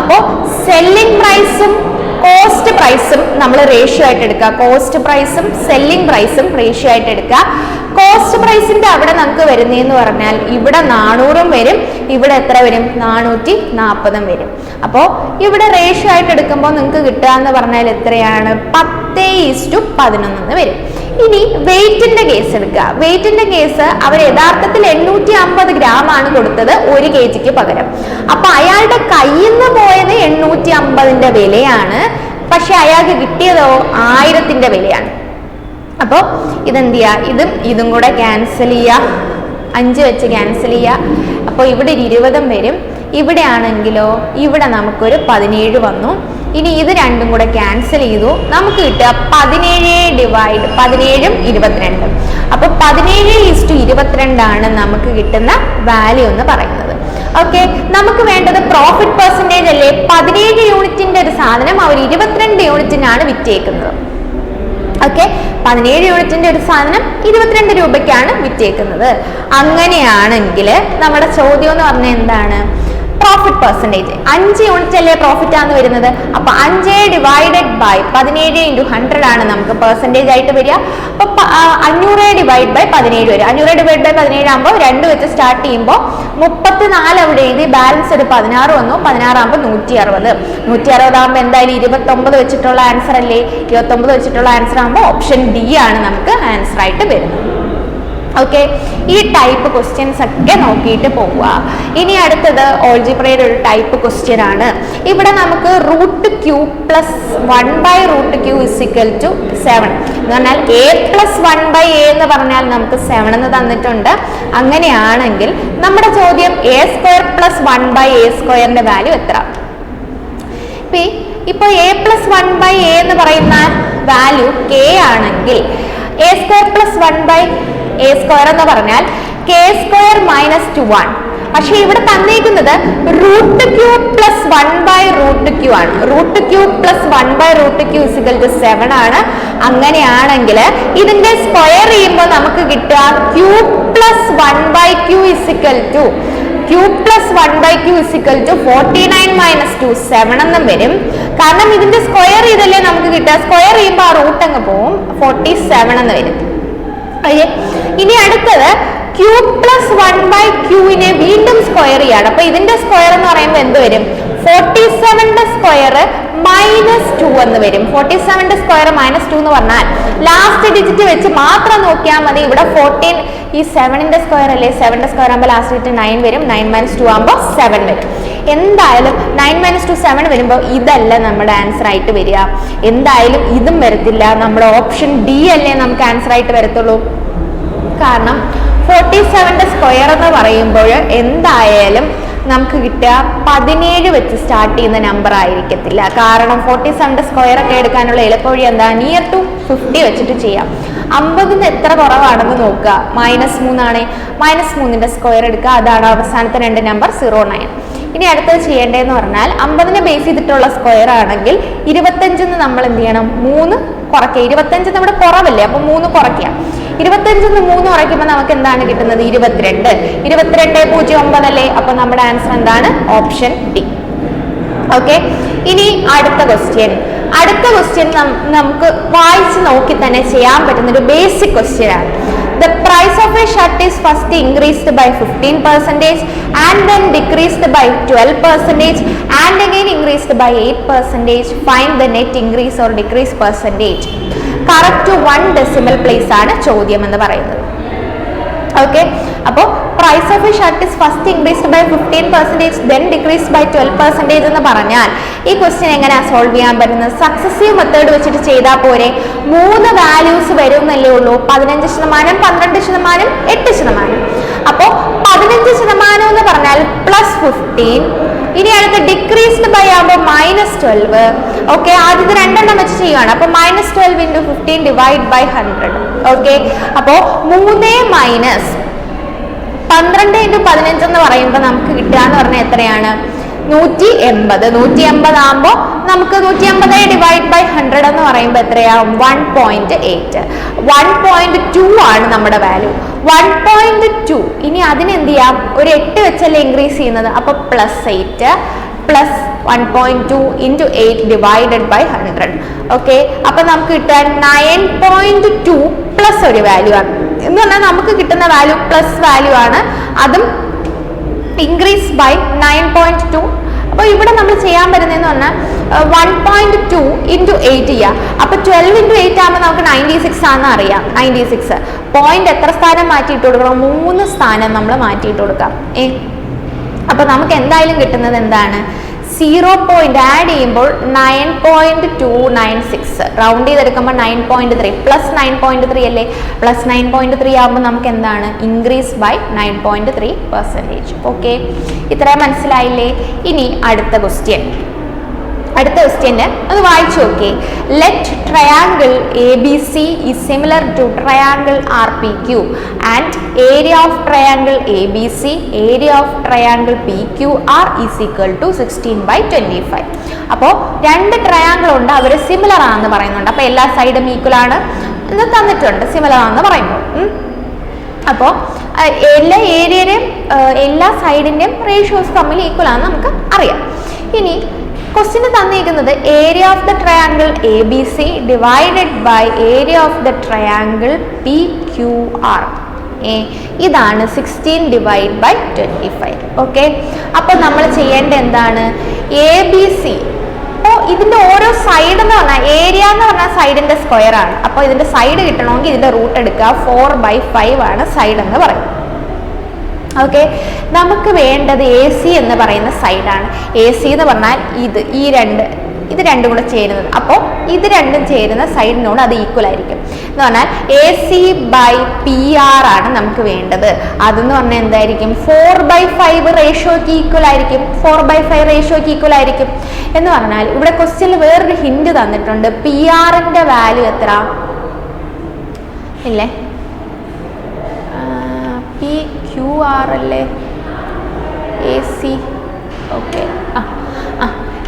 അപ്പോൾ സെല്ലിംഗ് പ്രൈസും കോസ്റ്റ് പ്രൈസും നമ്മൾ റേഷ്യോ ആയിട്ട് എടുക്കുക. കോസ്റ്റ് പ്രൈസും സെല്ലിംഗ് പ്രൈസും റേഷ്യോ ആയിട്ട് എടുക്കുക. കോസ്റ്റ് പ്രൈസിന്റെ അവിടെ നമുക്ക് വരുന്നതെന്ന് പറഞ്ഞാൽ ഇവിടെ 400 വരും, ഇവിടെ എത്ര വരും? 440 വരും. അപ്പോൾ ഇവിടെ റേഷ്യോ ആയിട്ട് എടുക്കുമ്പോൾ നിങ്ങൾക്ക് കിട്ടുക എന്ന് പറഞ്ഞാൽ എത്രയാണ്? 10:11 വരും. ഇനി വെയിറ്റിന്റെ കേസ് എടുക്കുക. വെയിറ്റിന്റെ കേസ് അവർ യഥാർത്ഥത്തിൽ 850 ഗ്രാം ആണ് കൊടുത്തത് 1 kg പകരം. അപ്പൊ അയാളുടെ കയ്യിൽ നിന്ന് പോയത് 850ന്റെ വിലയാണ്, പക്ഷെ അയാൾക്ക് കിട്ടിയതോ 1000ന്റെ വിലയാണ്. അപ്പോൾ ഇതെന്ത് ചെയ്യുക? ഇതും കൂടെ ക്യാൻസൽ ചെയ്യുക, 5 വെച്ച് ക്യാൻസൽ ചെയ്യുക. അപ്പോൾ ഇവിടെ 20 വരും. ഇവിടെ ആണെങ്കിലോ ഇവിടെ നമുക്കൊരു 17 വന്നു. ഇനി ഇത് രണ്ടും കൂടെ ക്യാൻസൽ ചെയ്തു, നമുക്ക് കിട്ടുക 17/17 22. അപ്പൊ 17:22 ആണ് നമുക്ക് കിട്ടുന്ന വാല്യൂ എന്ന് പറയുന്നത്. ഓക്കെ, നമുക്ക് വേണ്ടത് പ്രോഫിറ്റ് പെർസെന്റേജ് അല്ലേ? 17 യൂണിറ്റിന്റെ ഒരു സാധനം അവർ 22 യൂണിറ്റിനാണ് വിറ്റേക്കുന്നത്. ഓക്കെ, 17 യൂണിറ്റിന്റെ ഒരു സാധനം 22 രൂപയ്ക്കാണ് വിറ്റേക്കുന്നത്. അങ്ങനെയാണെങ്കിൽ നമ്മുടെ ചോദ്യം എന്ന് പറഞ്ഞാൽ എന്താണ്? Profit percentage. 5 യൂണിറ്റ് അല്ലേ പ്രോഫിറ്റ് ആണ് വരുന്നത്. അപ്പൊ 5 ഡിവൈഡഡ് ബൈ 17 × 100 ആണ് നമുക്ക് പെർസെന്റേജ് ആയിട്ട് വരിക. അപ്പൊ 500 ഡിവൈഡ് ബൈ 17 വരും. 500 ഡിവൈഡ് ബൈ 17 ആകുമ്പോൾ 2 വെച്ച് സ്റ്റാർട്ട് ചെയ്യുമ്പോൾ 34 അവിടെ എഴുതി, ബാലൻസ് ഒരു 16 വന്നു. 16 ആകുമ്പോൾ 160. 160 ആകുമ്പോൾ എന്തായാലും 29 വെച്ചിട്ടുള്ള ആൻസർ അല്ലേ? 29 വെച്ചിട്ടുള്ള ആൻസർ ആകുമ്പോൾ ഓപ്ഷൻ ഡി ആണ് നമുക്ക് ആൻസർ ആയിട്ട് വരുന്നത്. ഓക്കെ, ഈ ടൈപ്പ് ക്വസ്റ്റ്യൻസ് ഒക്കെ നോക്കിയിട്ട് പോവുക. ഇനി അടുത്തത് ഓൾജിബ്രയുടെ ഒരു ടൈപ്പ് ക്വസ്റ്റ്യൻ ആണ്. ഇവിടെ നമുക്ക് √q + 1/√q = 7 എന്ന് പറഞ്ഞാൽ a + 1/a എന്ന് പറഞ്ഞാൽ നമുക്ക് 7 എന്ന് തന്നിട്ടുണ്ട്. അങ്ങനെയാണെങ്കിൽ നമ്മുടെ ചോദ്യം a² + 1/a² വാല്യൂ എത്ര? ഇപ്പൊ a + 1/a എന്ന് പറയുന്ന വാല്യൂ k ആണെങ്കിൽ a² + 1/a² എന്ന് പറഞ്ഞാൽ k² - 2 ആണ്. പക്ഷെ ഇവിടെ തന്നിരിക്കുന്നത് √q + 1/√q ആണ്. √q + 1/√q = 7 ആണ്. അങ്ങനെയാണെങ്കിൽ ഇതിന്റെ സ്ക്വയർ ചെയ്യുമ്പോൾ നമുക്ക് കിട്ടുക q + 1/q = q + 1/q = 49 - 2 7 എന്നും വരും. കാരണം ഇതിന്റെ സ്ക്വയർ ചെയ്തല്ലേ നമുക്ക് കിട്ടുക. സ്ക്വയർ ചെയ്യുമ്പോൾ ആ റൂട്ട് അങ്ങ് പോവും, 47 എന്ന് വരും. ഇനി അടുത്തത് q + 1/q വീണ്ടും സ്ക്വയർ ചെയ്യാണ്. അപ്പൊ ഇതിന്റെ സ്ക്വയർ എന്ന് പറയുമ്പോൾ എന്ത് വരും? 47ന്റെ സ്ക്വയർ -2 എന്ന് വരും. 47ന്റെ സ്ക്വയർ -2 എന്ന് പറഞ്ഞാൽ ലാസ്റ്റ് ഡിജിറ്റ് വെച്ച് മാത്രം നോക്കിയാൽ മതി. ഇവിടെ 14 ഈ 7ന്റെ സ്ക്വയർ അല്ലേ? 7ന്റെ സ്ക്വയർ ആകുമ്പോൾ ലാസ്റ്റ് ഡിജിറ്റ് 9 വരും. 9 - 2 ആകുമ്പോൾ 7 വരും. എന്തായാലും 9 - 2 7 വരുമ്പോൾ ഇതല്ല നമ്മുടെ ആൻസർ ആയിട്ട് വരിക. എന്തായാലും ഇതും വരത്തില്ല. നമ്മുടെ ഓപ്ഷൻ ഡി അല്ലേ നമുക്ക് ആൻസർ ആയിട്ട് വരത്തുള്ളൂ. കാരണം 47ന്റെ സ്ക്വയർ എന്ന് പറയുമ്പോൾ എന്തായാലും നമുക്ക് കിട്ടുക 17 വെച്ച് സ്റ്റാർട്ട് ചെയ്യുന്ന നമ്പർ ആയിരിക്കത്തില്ല. കാരണം 47ന്റെ സ്ക്വയർ ഒക്കെ എടുക്കാനുള്ള എളുപ്പവഴി എന്താ? നിയർ ടു 50 വെച്ചിട്ട് ചെയ്യാം. 50ന് എത്ര കുറവാണെന്ന് നോക്കുക. -3 ആണ്. -3ന്റെ സ്ക്വയർ എടുക്കുക. അതാണ് അവസാനത്തെ 2 നമ്പർ 09. ഇനി അടുത്തത് ചെയ്യേണ്ടതെന്ന് പറഞ്ഞാൽ 50നെ ബേസ് ചെയ്തിട്ടുള്ള സ്ക്വയർ ആണെങ്കിൽ 25 നമ്മൾ എന്ത് ചെയ്യണം? 3 കുറയ്ക്കുക. 25 നമ്മുടെ കുറവല്ലേ, അപ്പൊ 3 കുറയ്ക്കുക. 25 3 കുറയ്ക്കുമ്പോൾ നമുക്ക് എന്താണ് കിട്ടുന്നത്? 22. 22.09 അല്ലേ? അപ്പൊ നമ്മുടെ ആൻസർ എന്താണ്? Option D. ഓക്കെ, ഇനി അടുത്ത ക്വസ്റ്റ്യൻ നമുക്ക് വായിച്ച് നോക്കി തന്നെ ചെയ്യാൻ പറ്റുന്ന ഒരു ബേസിക് ക്വസ്റ്റ്യൻ ആണ്. The price of a shirt is first increased by 15% and then decreased by 12% and again increased by 8%. Find the net increase or decrease percentage. Correct to 1 decimal place ആണ് ചോദ്യം എന്ന് പറയുന്നത്. ഓക്കെ, അപ്പോൾ price of a shirt is first increased by 15% then decreased by 12% എന്ന് പറഞ്ഞാൽ ഈ question എങ്ങനെയാ solve ചെയ്യാൻ പറ്റുന്നത്? സക്സസീവ് മെത്തേഡ് വെച്ചിട്ട് ചെയ്താൽ പോരെ? 3 വാല്യൂസ് വരുന്നല്ലേ ഉള്ളൂ. 15%, 12%, 8%. അപ്പോൾ 15% എന്ന് പറഞ്ഞാൽ +15. ഇനി അടുത്ത് ഡിക്രീസ്ഡ് ബൈ ആകുമ്പോൾ -12. ഓക്കെ, ആദ്യത്തെ 2 വെച്ച് ചെയ്യുകയാണ്. അപ്പൊ -12 × 15 ഡിവൈഡ് ബൈ 100. ഓക്കെ, അപ്പോ 3 - 12 × 15 എന്ന് പറയുമ്പോൾ നമുക്ക് കിട്ടുക എന്ന് പറഞ്ഞാൽ എത്രയാണ്? 180. 180 ആകുമ്പോൾ നമുക്ക് 180 ഡിവൈഡ് ബൈ 100 എന്ന് പറയുമ്പോൾ എത്രയാവും? 1.8. 1.2 ആണ് നമ്മുടെ വാല്യൂ. 1.2. ഇനി അതിനെന്ത് ചെയ്യാം? ഒരു 8 വെച്ചല്ലേ ഇൻക്രീസ് ചെയ്യുന്നത്. അപ്പൊ +8 + 1.2 into 8 divided by 100. ഓക്കെ, അപ്പൊ നമുക്ക് കിട്ടാൻ 9.2 പ്ലസ് ഒരു വാല്യൂ ആണ് എന്ന് പറഞ്ഞാൽ നമുക്ക് കിട്ടുന്ന വാല്യൂ പ്ലസ് വാല്യൂ ആണ്, അതും ഇൻക്രീസ് ബൈ 9.2. അപ്പോൾ ഇവിടെ നമ്മൾ ചെയ്യാൻ പറ്റുന്നതെന്ന് പറഞ്ഞാൽ 1.2 into 8 ചെയ്യുക. അപ്പോൾ 12 into 8 ആകുമ്പോൾ നമുക്ക് 96 ആണെന്ന് അറിയാം. 96 പോയിന്റ് എത്ര സ്ഥാനം മാറ്റിയിട്ട് കൊടുക്കണം? 3 സ്ഥാനം നമ്മൾ മാറ്റിയിട്ട് കൊടുക്കാം. അപ്പോൾ നമുക്ക് എന്തായാലും കിട്ടുന്നത് എന്താണ്? 0 പോയിന്റ് ആഡ് ചെയ്യുമ്പോൾ 9.296, റൗണ്ട് ചെയ്തെടുക്കുമ്പോൾ 9.3 പ്ലസ് 9.3 അല്ലേ? പ്ലസ് 9.3 ആകുമ്പോൾ നമുക്ക് എന്താണ്? Increase by 9.3%. ഓക്കെ, ഇത്രയും മനസ്സിലായില്ലേ? ഇനി അടുത്ത ക്വസ്റ്റ്യന് ഒന്ന് വായിച്ചു നോക്കേ. Let triangle A B C is similar to triangle R P Q and area of triangle A B C area of triangle P Q R is equal to 16/25. അപ്പോൾ രണ്ട് triangle ഉണ്ട്, അവർ സിമിലർ ആണെന്ന് പറയുന്നുണ്ട്. അപ്പോൾ എല്ലാ സൈഡും ഈക്വൽ ആണ് എന്ന് തന്നിട്ടുണ്ട്, സിമിലർ ആണെന്ന് പറയുമ്പോൾ. അപ്പോൾ എല്ലാ ഏരിയയുടെയും എല്ലാ സൈഡിൻ്റെയും റേഷ്യോസ് തമ്മിൽ ഈക്വൽ ആണെന്ന് നമുക്ക് അറിയാം. ഇനി ക്വസ്റ്റ്യന് തന്നിരിക്കുന്നത് area of the triangle A B C divided by area of the triangle P Q R. ഇതാണ് 16/25. ഓക്കെ, അപ്പോൾ നമ്മൾ ചെയ്യേണ്ട എന്താണ്? എ ബി സി, അപ്പോൾ ഇതിൻ്റെ ഓരോ സൈഡ് എന്ന് പറഞ്ഞാൽ ഏരിയ എന്ന് പറഞ്ഞാൽ സൈഡിൻ്റെ സ്ക്വയർ ആണ്. അപ്പോൾ ഇതിൻ്റെ സൈഡ് കിട്ടണമെങ്കിൽ ഇതിൻ്റെ റൂട്ട് എടുക്കുക. 4/5 ആണ് സൈഡ് എന്ന് പറയും. ഓക്കെ, നമുക്ക് വേണ്ടത് എ സി എന്ന് പറയുന്ന സൈഡാണ്. എ സി എന്ന് പറഞ്ഞാൽ ഇത് രണ്ടും കൂടെ ചേരുന്നത്. അപ്പോൾ ഇത് രണ്ടും ചേരുന്ന സൈഡിനോട് അത് ഈക്വൽ ആയിരിക്കും എന്ന് പറഞ്ഞാൽ A C by P R ആണ് നമുക്ക് വേണ്ടത്. അതെന്ന് പറഞ്ഞാൽ എന്തായിരിക്കും? 4/5 റേഷ്യോക്ക് ഈക്വൽ ആയിരിക്കും. 4/5 റേഷ്യോക്ക് ഈക്വൽ ആയിരിക്കും എന്ന് പറഞ്ഞാൽ ഇവിടെ ക്വസ്റ്റ്യനിൽ വേറൊരു ഹിന്റ് തന്നിട്ടുണ്ട്. പി ആറിന്റെ വാല്യൂ എത്ര ഇല്ലേ? പി ക്യു ആർ അല്ലേ? A C. ഓക്കെ,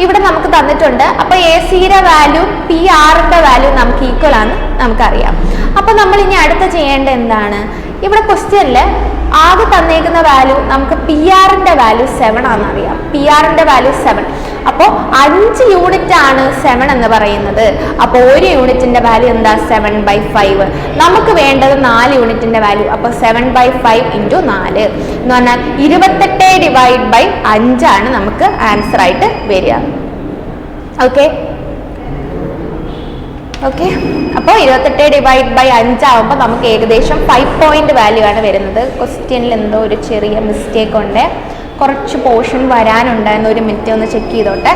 ഇവിടെ നമുക്ക് തന്നിട്ടുണ്ട്. അപ്പോൾ എ സിയുടെ വാല്യൂ പി ആറിന്റെ വാല്യൂ നമുക്ക് ഈക്വൽ ആണ് നമുക്കറിയാം. അപ്പോൾ നമ്മൾ ഇനി അടുത്ത ചെയ്യേണ്ട എന്താണ്? ഇവിടെ ക്വസ്റ്റ്യനിൽ ആകെ തന്നേക്കുന്ന വാല്യൂ നമുക്ക് പി ആറിന്റെ വാല്യൂ 7 ആണെന്ന് അറിയാം. പി ആറിന്റെ വാല്യൂ 7. അപ്പോൾ 5 യൂണിറ്റ് ആണ് 7 എന്ന് പറയുന്നത്. അപ്പോൾ ഒരു യൂണിറ്റിന്റെ വാല്യൂ എന്താ? 7/5. നമുക്ക് വേണ്ടത് 4 യൂണിറ്റിന്റെ വാല്യൂ. അപ്പോൾ 7/5 × 4 എന്ന് പറഞ്ഞാൽ 28/5 ആണ് നമുക്ക് ആൻസർ ആയിട്ട് വരിക. ഓക്കെ, അപ്പോൾ 28/5 ആകുമ്പോൾ നമുക്ക് ഏകദേശം 5 പോയിന്റ് വാല്യൂ ആണ് വരുന്നത്. ക്വസ്റ്റ്യനിൽ എന്തോ ഒരു ചെറിയ മിസ്റ്റേക്ക് ഉണ്ട്, കുറച്ച് പോർഷൻ വരാനുണ്ടായിരുന്നു. ഒരു മിനിറ്റ് ഒന്ന് ചെക്ക് ചെയ്തോട്ടെ.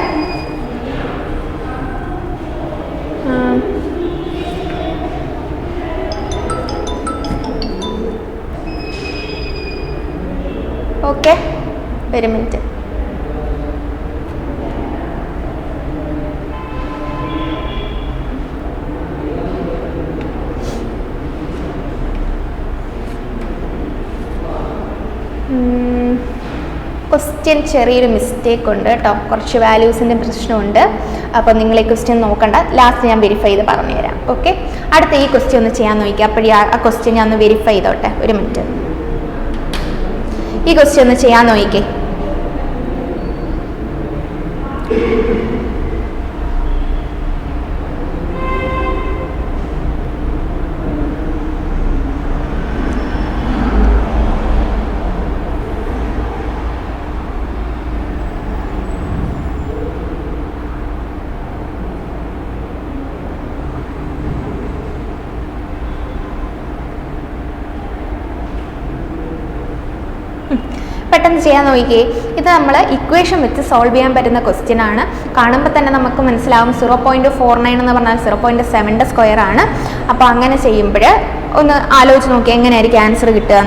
ഓക്കെ, ഒരു മിനിറ്റ്. ക്വസ്റ്റ്യൻ ചെറിയൊരു മിസ്റ്റേക്ക് ഉണ്ട് കേട്ടോ, കുറച്ച് വാല്യൂസിൻ്റെ പ്രശ്നമുണ്ട്. അപ്പോൾ നിങ്ങൾ ഈ ക്വസ്റ്റ്യൻ നോക്കണ്ട, ലാസ്റ്റ് ഞാൻ വെരിഫൈ ചെയ്ത് പറഞ്ഞുതരാം. ഓക്കെ, അടുത്ത ഈ ക്വസ്റ്റ്യൻ ഒന്ന് ചെയ്യാൻ നോക്കിയാൽ അപ്പോഴേ ആ ക്വസ്റ്റ്യൻ ഞാൻ ഒന്ന് വെരിഫൈ ചെയ്തോട്ടെ. ഒരു മിനിറ്റ്, ഈ ക്വസ്റ്റ്യൻ ഒന്ന് ചെയ്യാൻ നോക്കിക്കേ. പെട്ടെന്ന് ചെയ്യാൻ നോക്കിയേ. ഇത് നമ്മൾ ഇക്വേഷൻ വെച്ച് സോൾവ് ചെയ്യാൻ പറ്റുന്ന ക്വസ്റ്റ്യൻ ആണ്. കാണുമ്പോൾ തന്നെ നമുക്ക് മനസ്സിലാവും 0.49 എന്ന് പറഞ്ഞാൽ 0.7 സ്ക്വയർ ആണ്. അപ്പോൾ അങ്ങനെ ചെയ്യുമ്പോൾ ഒന്ന് ആലോചിച്ച് നോക്കി എങ്ങനെയായിരിക്കും ആൻസർ കിട്ടുക.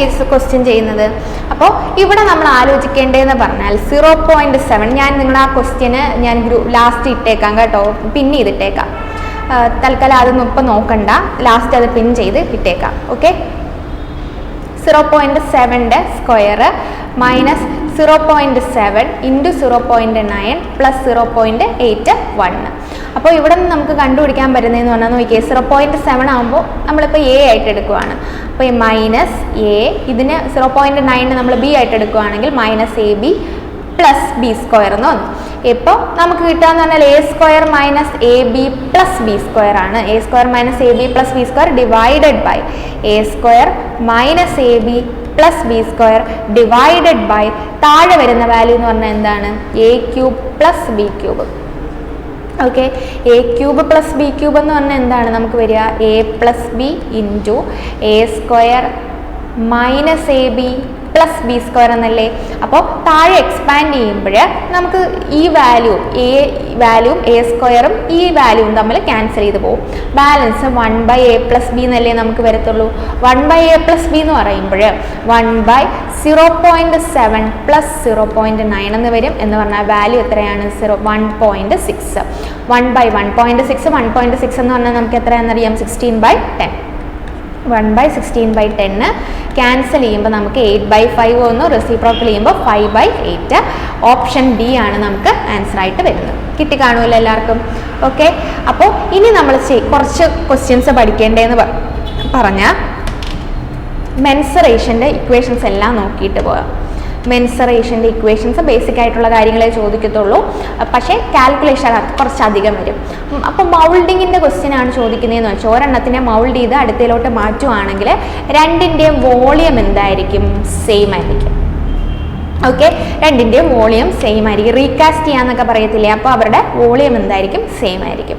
ഈ ക്വസ്റ്റ്യൻ ചെയ്യുന്നത്. അപ്പോൾ ഇവിടെ നമ്മൾ ആലോചിക്കേണ്ടതെന്ന് പറഞ്ഞാൽ 0.7, ഞാൻ നിങ്ങൾ ആ ക്വസ്റ്റ്യന് ഞാൻ ലാസ്റ്റ് ഇട്ടേക്കാം കേട്ടോ, പിൻ ചെയ്തിട്ടേക്കാം. തൽക്കാലം അതൊന്നും ഇപ്പം നോക്കണ്ട, ലാസ്റ്റ് അത് പിൻ ചെയ്ത് ഇട്ടേക്കാം. ഓക്കെ, 0.7ൻ്റെ സ്ക്വയർ മൈനസ് 0.7 ഇൻറ്റു 0.9 പ്ലസ് 0.81. അപ്പോൾ ഇവിടെ നിന്ന് നമുക്ക് കണ്ടുപിടിക്കാൻ പറ്റുന്നതെന്ന് പറഞ്ഞാൽ നോക്കിയേ, 0.7 ആകുമ്പോൾ നമ്മളിപ്പോൾ എ ആയിട്ട് എടുക്കുകയാണ്. അപ്പോൾ ഈ മൈനസ് എ, ഇതിന് 0.9 നമ്മൾ ബി ആയിട്ട് എടുക്കുകയാണെങ്കിൽ minus A B plus B square എന്ന് വന്നു. ഇപ്പോൾ നമുക്ക് കിട്ടാന്ന് പറഞ്ഞാൽ A square minus A B plus B square ആണ്. A square minus A B plus B square divided by A square minus A B plus B square divided by താഴെ വരുന്ന value എന്ന് പറഞ്ഞാൽ എന്താണ്, A cube plus B cube. Okay, A cube plus B cube എന്ന് പറഞ്ഞാൽ എന്താണ് നമുക്ക് വരിക, A plus B into A square minus A B plus B square എന്നല്ലേ. അപ്പോൾ താഴെ എക്സ്പാൻഡ് ചെയ്യുമ്പോൾ നമുക്ക് ഈ വാല്യൂ എ വാല്യൂവും എ സ്ക്വയറും ഈ വാല്യൂവും തമ്മിൽ ക്യാൻസൽ ചെയ്ത് പോകും. ബാലൻസ് 1/a പ്ലസ് ബി എന്നല്ലേ നമുക്ക് വരത്തുള്ളൂ. 1/a പ്ലസ് ബി എന്ന് പറയുമ്പോൾ 1/0.7 പ്ലസ് 0.9 എന്ന് വരും. എന്ന് പറഞ്ഞാൽ വാല്യൂ എത്രയാണ്, 1.6. 1/1.6 1.6 എന്ന് പറഞ്ഞാൽ നമുക്ക് എത്രയാണെന്നറിയാം, 16/10. 1/16/10 ക്യാൻസൽ ചെയ്യുമ്പോൾ നമുക്ക് 8/5 വന്നു. റെസിപ്രോക്കൽ ചെയ്യുമ്പോൾ 5/8. ഓപ്ഷൻ ഡി ആണ് നമുക്ക് ആൻസർ ആയിട്ട് വരുന്നത്. കിട്ടിക്കാണുമല്ലോ എല്ലാവർക്കും. ഓക്കെ, അപ്പോൾ ഇനി നമ്മൾ കുറച്ച് ക്വസ്റ്റ്യൻസ് പഠിക്കേണ്ടതെന്ന് പറഞ്ഞാൽ മെൻസറേഷൻ്റെ ഇക്വേഷൻസ് എല്ലാം നോക്കിയിട്ട് പോകാം. മെൻസറേഷൻ്റെ ഇക്വേഷൻസ് ബേസിക് ആയിട്ടുള്ള കാര്യങ്ങളെ ചോദിക്കത്തുള്ളൂ, പക്ഷേ കാൽക്കുലേഷൻ കുറച്ചധികം വരും. അപ്പോൾ മൗൾഡിങ്ങിൻ്റെ ക്വസ്റ്റ്യൻ ആണ് ചോദിക്കുന്നതെന്ന് വെച്ചാൽ ഒരെണ്ണത്തിനെ മൗൾഡ് ചെയ്ത് അടുത്തയിലോട്ട് മാറ്റുവാണെങ്കിൽ രണ്ടിൻ്റെയും വോളിയം എന്തായിരിക്കും, സെയിം ആയിരിക്കും. ഓക്കെ, രണ്ടിൻ്റെയും വോളിയം സെയിം ആയിരിക്കും. റീകാസ്റ്റ് ചെയ്യാന്നൊക്കെ പറയത്തില്ലേ, അപ്പോൾ അവരുടെ വോളിയം എന്തായിരിക്കും, സെയിം ആയിരിക്കും.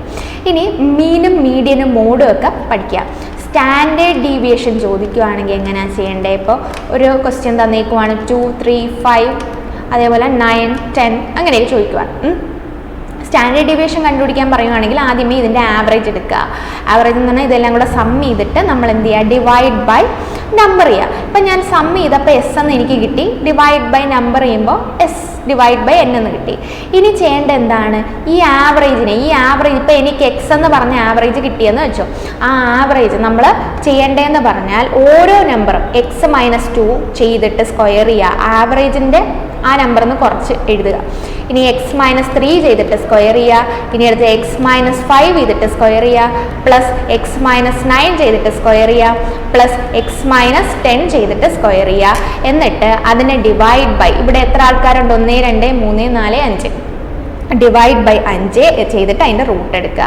ഇനി മീനും മീഡിയനും മോഡും ഒക്കെ പഠിക്കുക. സ്റ്റാൻഡേർഡ് ഡീവിയേഷൻ ചോദിക്കുകയാണെങ്കിൽ എങ്ങനെയാണ് ചെയ്യേണ്ടത്? ഇപ്പോൾ ഒരു ക്വസ്റ്റ്യൻ തന്നേക്കുവാണ് 2, 3, 5 അതേപോലെ 9, 10 അങ്ങനെയൊക്കെ ചോദിക്കുവാണ്. സ്റ്റാൻഡേർഡ് ഡീവിയേഷൻ കണ്ടുപിടിക്കാൻ പറയുകയാണെങ്കിൽ ആദ്യമേ ഇതിൻ്റെ ആവറേജ് എടുക്കുക. ആവറേജ് എന്ന് പറഞ്ഞാൽ ഇതെല്ലാം കൂടെ സം ചെയ്തിട്ട് നമ്മൾ എന്ത് ചെയ്യുക, ഡിവൈഡ് ബൈ നമ്പർ ചെയ്യുക. ഇപ്പം ഞാൻ സം ചെയ്തപ്പോൾ എസ് എന്ന് എനിക്ക് കിട്ടി, ഡിവൈഡ് ബൈ നമ്പർ ചെയ്യുമ്പോൾ എസ് ഡിവൈഡ് ബൈ എൻ എന്ന് കിട്ടി. ഇനി ചെയ്യേണ്ട എന്താണ്, ഈ ആവറേജിനെ, ഈ ആവറേജ് ഇപ്പോൾ എനിക്ക് എക്സ് എന്ന് പറഞ്ഞ ആവറേജ് കിട്ടിയെന്ന് വെച്ചോ, ആ ആവറേജ് നമ്മൾ ചെയ്യേണ്ടതെന്ന് പറഞ്ഞാൽ ഓരോ നമ്പറും x-2 ചെയ്തിട്ട് സ്ക്വയർ ചെയ്യുക. ആവറേജിൻ്റെ ആ നമ്പറിൽ നിന്ന് കുറച്ച് എഴുതുക. ഇനി x-3 ചെയ്തിട്ട് സ്ക്വയർ ചെയ്യുക. ഇനി അടുത്ത് x-5 ചെയ്തിട്ട് സ്ക്വയർ ചെയ്യുക. പ്ലസ് x-9 ചെയ്തിട്ട് സ്ക്വയർ ചെയ്യുക. പ്ലസ് x-10 ചെയ്തിട്ട് സ്ക്വയർ ചെയ്യുക. എന്നിട്ട് അതിനെ ഡിവൈഡ് ബൈ, ഇവിടെ എത്ര ആൾക്കാരുണ്ട്, 1, 2, 3, 4, 5, ഡിവൈഡ് ബൈ 5 ചെയ്തിട്ട് അതിൻ്റെ റൂട്ട് എടുക്കുക.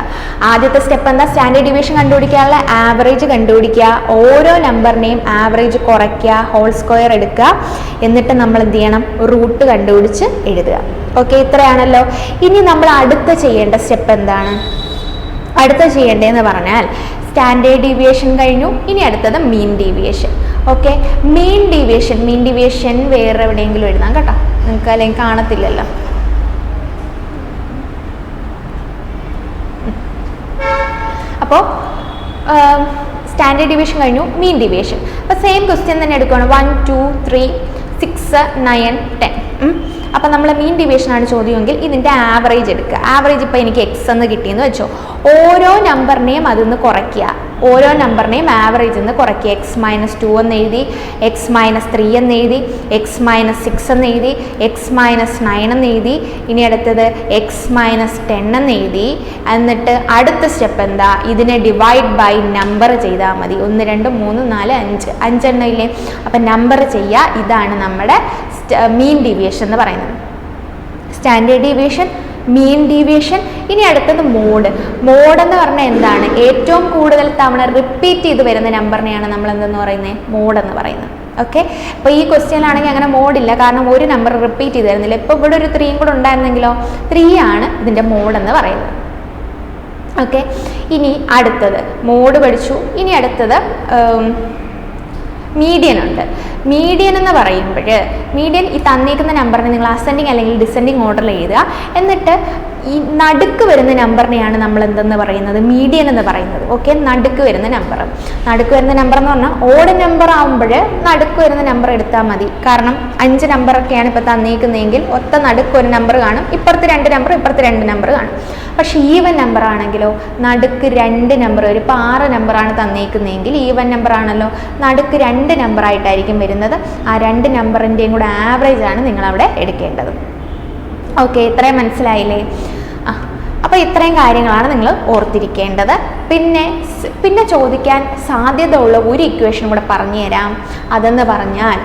ആദ്യത്തെ സ്റ്റെപ്പ് എന്താ, സ്റ്റാൻഡേർഡ് ഡീവിയേഷൻ കണ്ടുപിടിക്കാനുള്ള ആവറേജ് കണ്ടുപിടിക്കുക. ഓരോ നമ്പറിനെയും ആവറേജ് കുറയ്ക്കുക, ഹോൾ സ്ക്വയർ എടുക്കുക. എന്നിട്ട് നമ്മൾ എന്ത് ചെയ്യണം, റൂട്ട് കണ്ടുപിടിച്ച് എഴുതുക. ഓക്കെ, ഇത്രയാണല്ലോ. ഇനി നമ്മൾ അടുത്ത ചെയ്യേണ്ട സ്റ്റെപ്പ് എന്താണ്, അടുത്ത ചെയ്യേണ്ടതെന്ന് പറഞ്ഞാൽ സ്റ്റാൻഡേർഡ് ഡീവിയേഷൻ കഴിഞ്ഞു. ഇനി അടുത്തത് mean deviation. Okay, mean deviation വേറെ എവിടെയെങ്കിലും എഴുതാം കേട്ടോ, നിങ്ങൾക്ക് അല്ലെങ്കിൽ കാണത്തില്ലല്ലോ. അപ്പോൾ സ്റ്റാൻഡേർഡ് ഡീവിയേഷൻ കഴിഞ്ഞു, മീൻ ഡീവിയേഷൻ. അപ്പോൾ സെയിം ക്വസ്റ്റ്യൻ തന്നെ എടുക്കുകയാണ്, 1, 2, 3, 6, 9, 10. അപ്പോൾ നമ്മൾ മീൻ ഡിവിഷൻ ആണ് ചോദ്യമെങ്കിൽ ഇതിൻ്റെ ആവറേജ് എടുക്കുക. ആവറേജ് ഇപ്പോൾ എനിക്ക് എക്സ് എന്ന് കിട്ടിയെന്ന് വെച്ചോ, ഓരോ നമ്പറിനെയും അതിന്ന് കുറയ്ക്കുക. ഓരോ നമ്പറിനെയും ആവറേജ് എന്ന് കുറയ്ക്കുക. x-2 എന്ന് എഴുതി, x-3 എന്ന് എഴുതി, x-6 എന്ന് എഴുതി, x-9 എന്ന് എഴുതി. ഇനി അടുത്തത് x-10 എന്ന് എഴുതി. എന്നിട്ട് അടുത്ത സ്റ്റെപ്പ് എന്താ, ഇതിനെ ഡിവൈഡ് ബൈ നമ്പർ ചെയ്താൽ മതി. 1, 2, 3, 4, 5 5 ഇല്ലേ. അപ്പം നമ്പർ ചെയ്യുക. ഇതാണ് നമ്മുടെ മീൻ ഡീവിയേഷൻ എന്ന് പറയുന്നത്. Standard deviation, mean deviation. ഇനി അടുത്തത് മോഡ്. മോഡ് എന്ന് പറഞ്ഞാൽ എന്താണ്, ഏറ്റവും കൂടുതൽ തവണ റിപ്പീറ്റ് ചെയ്ത് വരുന്ന നമ്പറിനെയാണ് നമ്മൾ എന്തെന്ന് പറയുന്നത്, മോഡ് എന്ന് പറയുന്നത്. ഓക്കെ, അപ്പോൾ ഈ ക്വസ്റ്റ്യനിലാണെങ്കിൽ അങ്ങനെ മോഡില്ല, കാരണം ഒരു നമ്പർ റിപ്പീറ്റ് ചെയ്ത് തരുന്നില്ല. ഇപ്പോൾ ഇവിടെ ഒരു 3 കൂടെ ഉണ്ടായിരുന്നെങ്കിലോ, 3 ആണ് ഇതിൻ്റെ മോഡ് എന്ന് പറയുന്നത്. ഓക്കെ, ഇനി അടുത്തത് മോഡ് പഠിച്ചു. ഇനി അടുത്തത് മീഡിയൻ ഉണ്ട്. മീഡിയൻ എന്ന് പറയുമ്പോൾ മീഡിയൻ ഈ തന്നിരിക്കുന്ന നമ്പറിനെ നിങ്ങൾ അസെൻഡിങ് അല്ലെങ്കിൽ ഡിസെൻഡിങ് ഓർഡറിൽ എഴുതുക. എന്നിട്ട് ഈ നടുക്ക് വരുന്ന നമ്പറിനെയാണ് നമ്മൾ എന്തെന്ന് പറയുന്നത്, മീഡിയൻ എന്ന് പറയുന്നത്. ഓക്കെ, നടുക്ക് വരുന്ന നമ്പർ. നടുക്ക് വരുന്ന നമ്പർ എന്ന് പറഞ്ഞാൽ ഓഡ് നമ്പർ ആകുമ്പോൾ നടുക്ക് വരുന്ന നമ്പർ എടുത്താൽ മതി. കാരണം 5 നമ്പറൊക്കെയാണ് ഇപ്പോൾ തന്നിരിക്കുന്നതെങ്കിൽ ഒത്ത നടുക്ക് ഒരു നമ്പർ കാണും, ഇപ്പുറത്ത് 2 നമ്പർ, ഇപ്പുറത്ത് 2 നമ്പർ കാണും. പക്ഷേ ഈവൻ നമ്പർ ആണെങ്കിലോ നടുക്ക് 2 നമ്പർ വരും. ഇപ്പോൾ 6 നമ്പറാണ് തന്നിരിക്കുന്നതെങ്കിൽ ഈവൻ നമ്പർ ആണല്ലോ, നടുക്ക് 2 നമ്പറായിട്ടായിരിക്കും വരുന്നത്. ആ 2 നമ്പറിൻ്റെയും കൂടെ ആവറേജ് ആണ് നിങ്ങളവിടെ എടുക്കേണ്ടത്. ഓക്കെ, ഇത്രയും മനസ്സിലായില്ലേ? അപ്പോൾ ഇത്രയും കാര്യങ്ങളാണ് നിങ്ങൾ ഓർത്തിരിക്കേണ്ടത്. പിന്നെ ചോദിക്കാൻ സാധ്യത ഉള്ള ഒരു ഇക്വേഷനും കൂടെ പറഞ്ഞു തരാം. അതെന്ന് പറഞ്ഞാൽ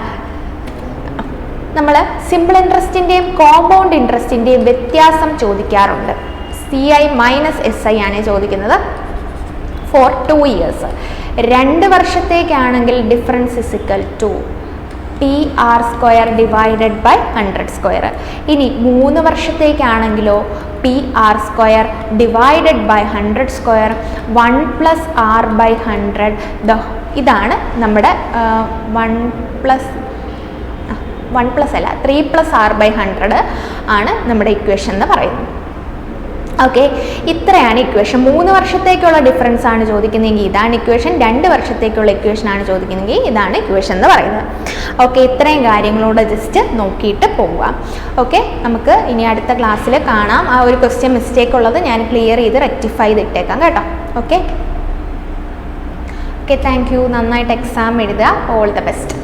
നമ്മൾ സിമ്പിൾ ഇൻട്രസ്റ്റിൻ്റെയും കോമ്പൗണ്ട് ഇൻട്രസ്റ്റിൻ്റെയും വ്യത്യാസം ചോദിക്കാറുണ്ട്. CI - SI ആണ് ചോദിക്കുന്നത് ഫോർ 2 years. 2 വർഷത്തേക്കാണെങ്കിൽ difference is equal to PR² divided by 100². ഇനി 3 വർഷത്തേക്കാണെങ്കിലോ PR² ഡിവൈഡഡ് ബൈ 100², 1 + R/100. ഇതാണ് നമ്മുടെ 3 + R/100 ആണ് നമ്മുടെ ഇക്വേഷൻ എന്ന് പറയുന്നത്. ഓക്കെ, ഇത്രയാണ് ഇക്വേഷൻ. 3 വർഷത്തേക്കുള്ള ഡിഫറൻസ് ആണ് ചോദിക്കുന്നതെങ്കിൽ ഇതാണ് ഇക്വേഷൻ, 2 വർഷത്തേക്കുള്ള ഇക്വേഷൻ ആണ് ചോദിക്കുന്നതെങ്കിൽ ഇതാണ് ഇക്വേഷൻ എന്ന് പറയുന്നത്. ഓക്കെ, ഇത്രയും കാര്യങ്ങളോട് ജസ്റ്റ് നോക്കിയിട്ട് പോവാം. ഓക്കെ, നമുക്ക് ഇനി അടുത്ത ക്ലാസ്സിൽ കാണാം. ആ ഒരു ക്വസ്റ്റ്യൻ മിസ്റ്റേക്ക് ഉള്ളത് ഞാൻ ക്ലിയർ ചെയ്ത് റെക്ടിഫൈ ചെയ്തിട്ടേക്കാം കേട്ടോ. Okay, thank you. നന്നായിട്ട് എക്സാം എഴുതുക. All the best.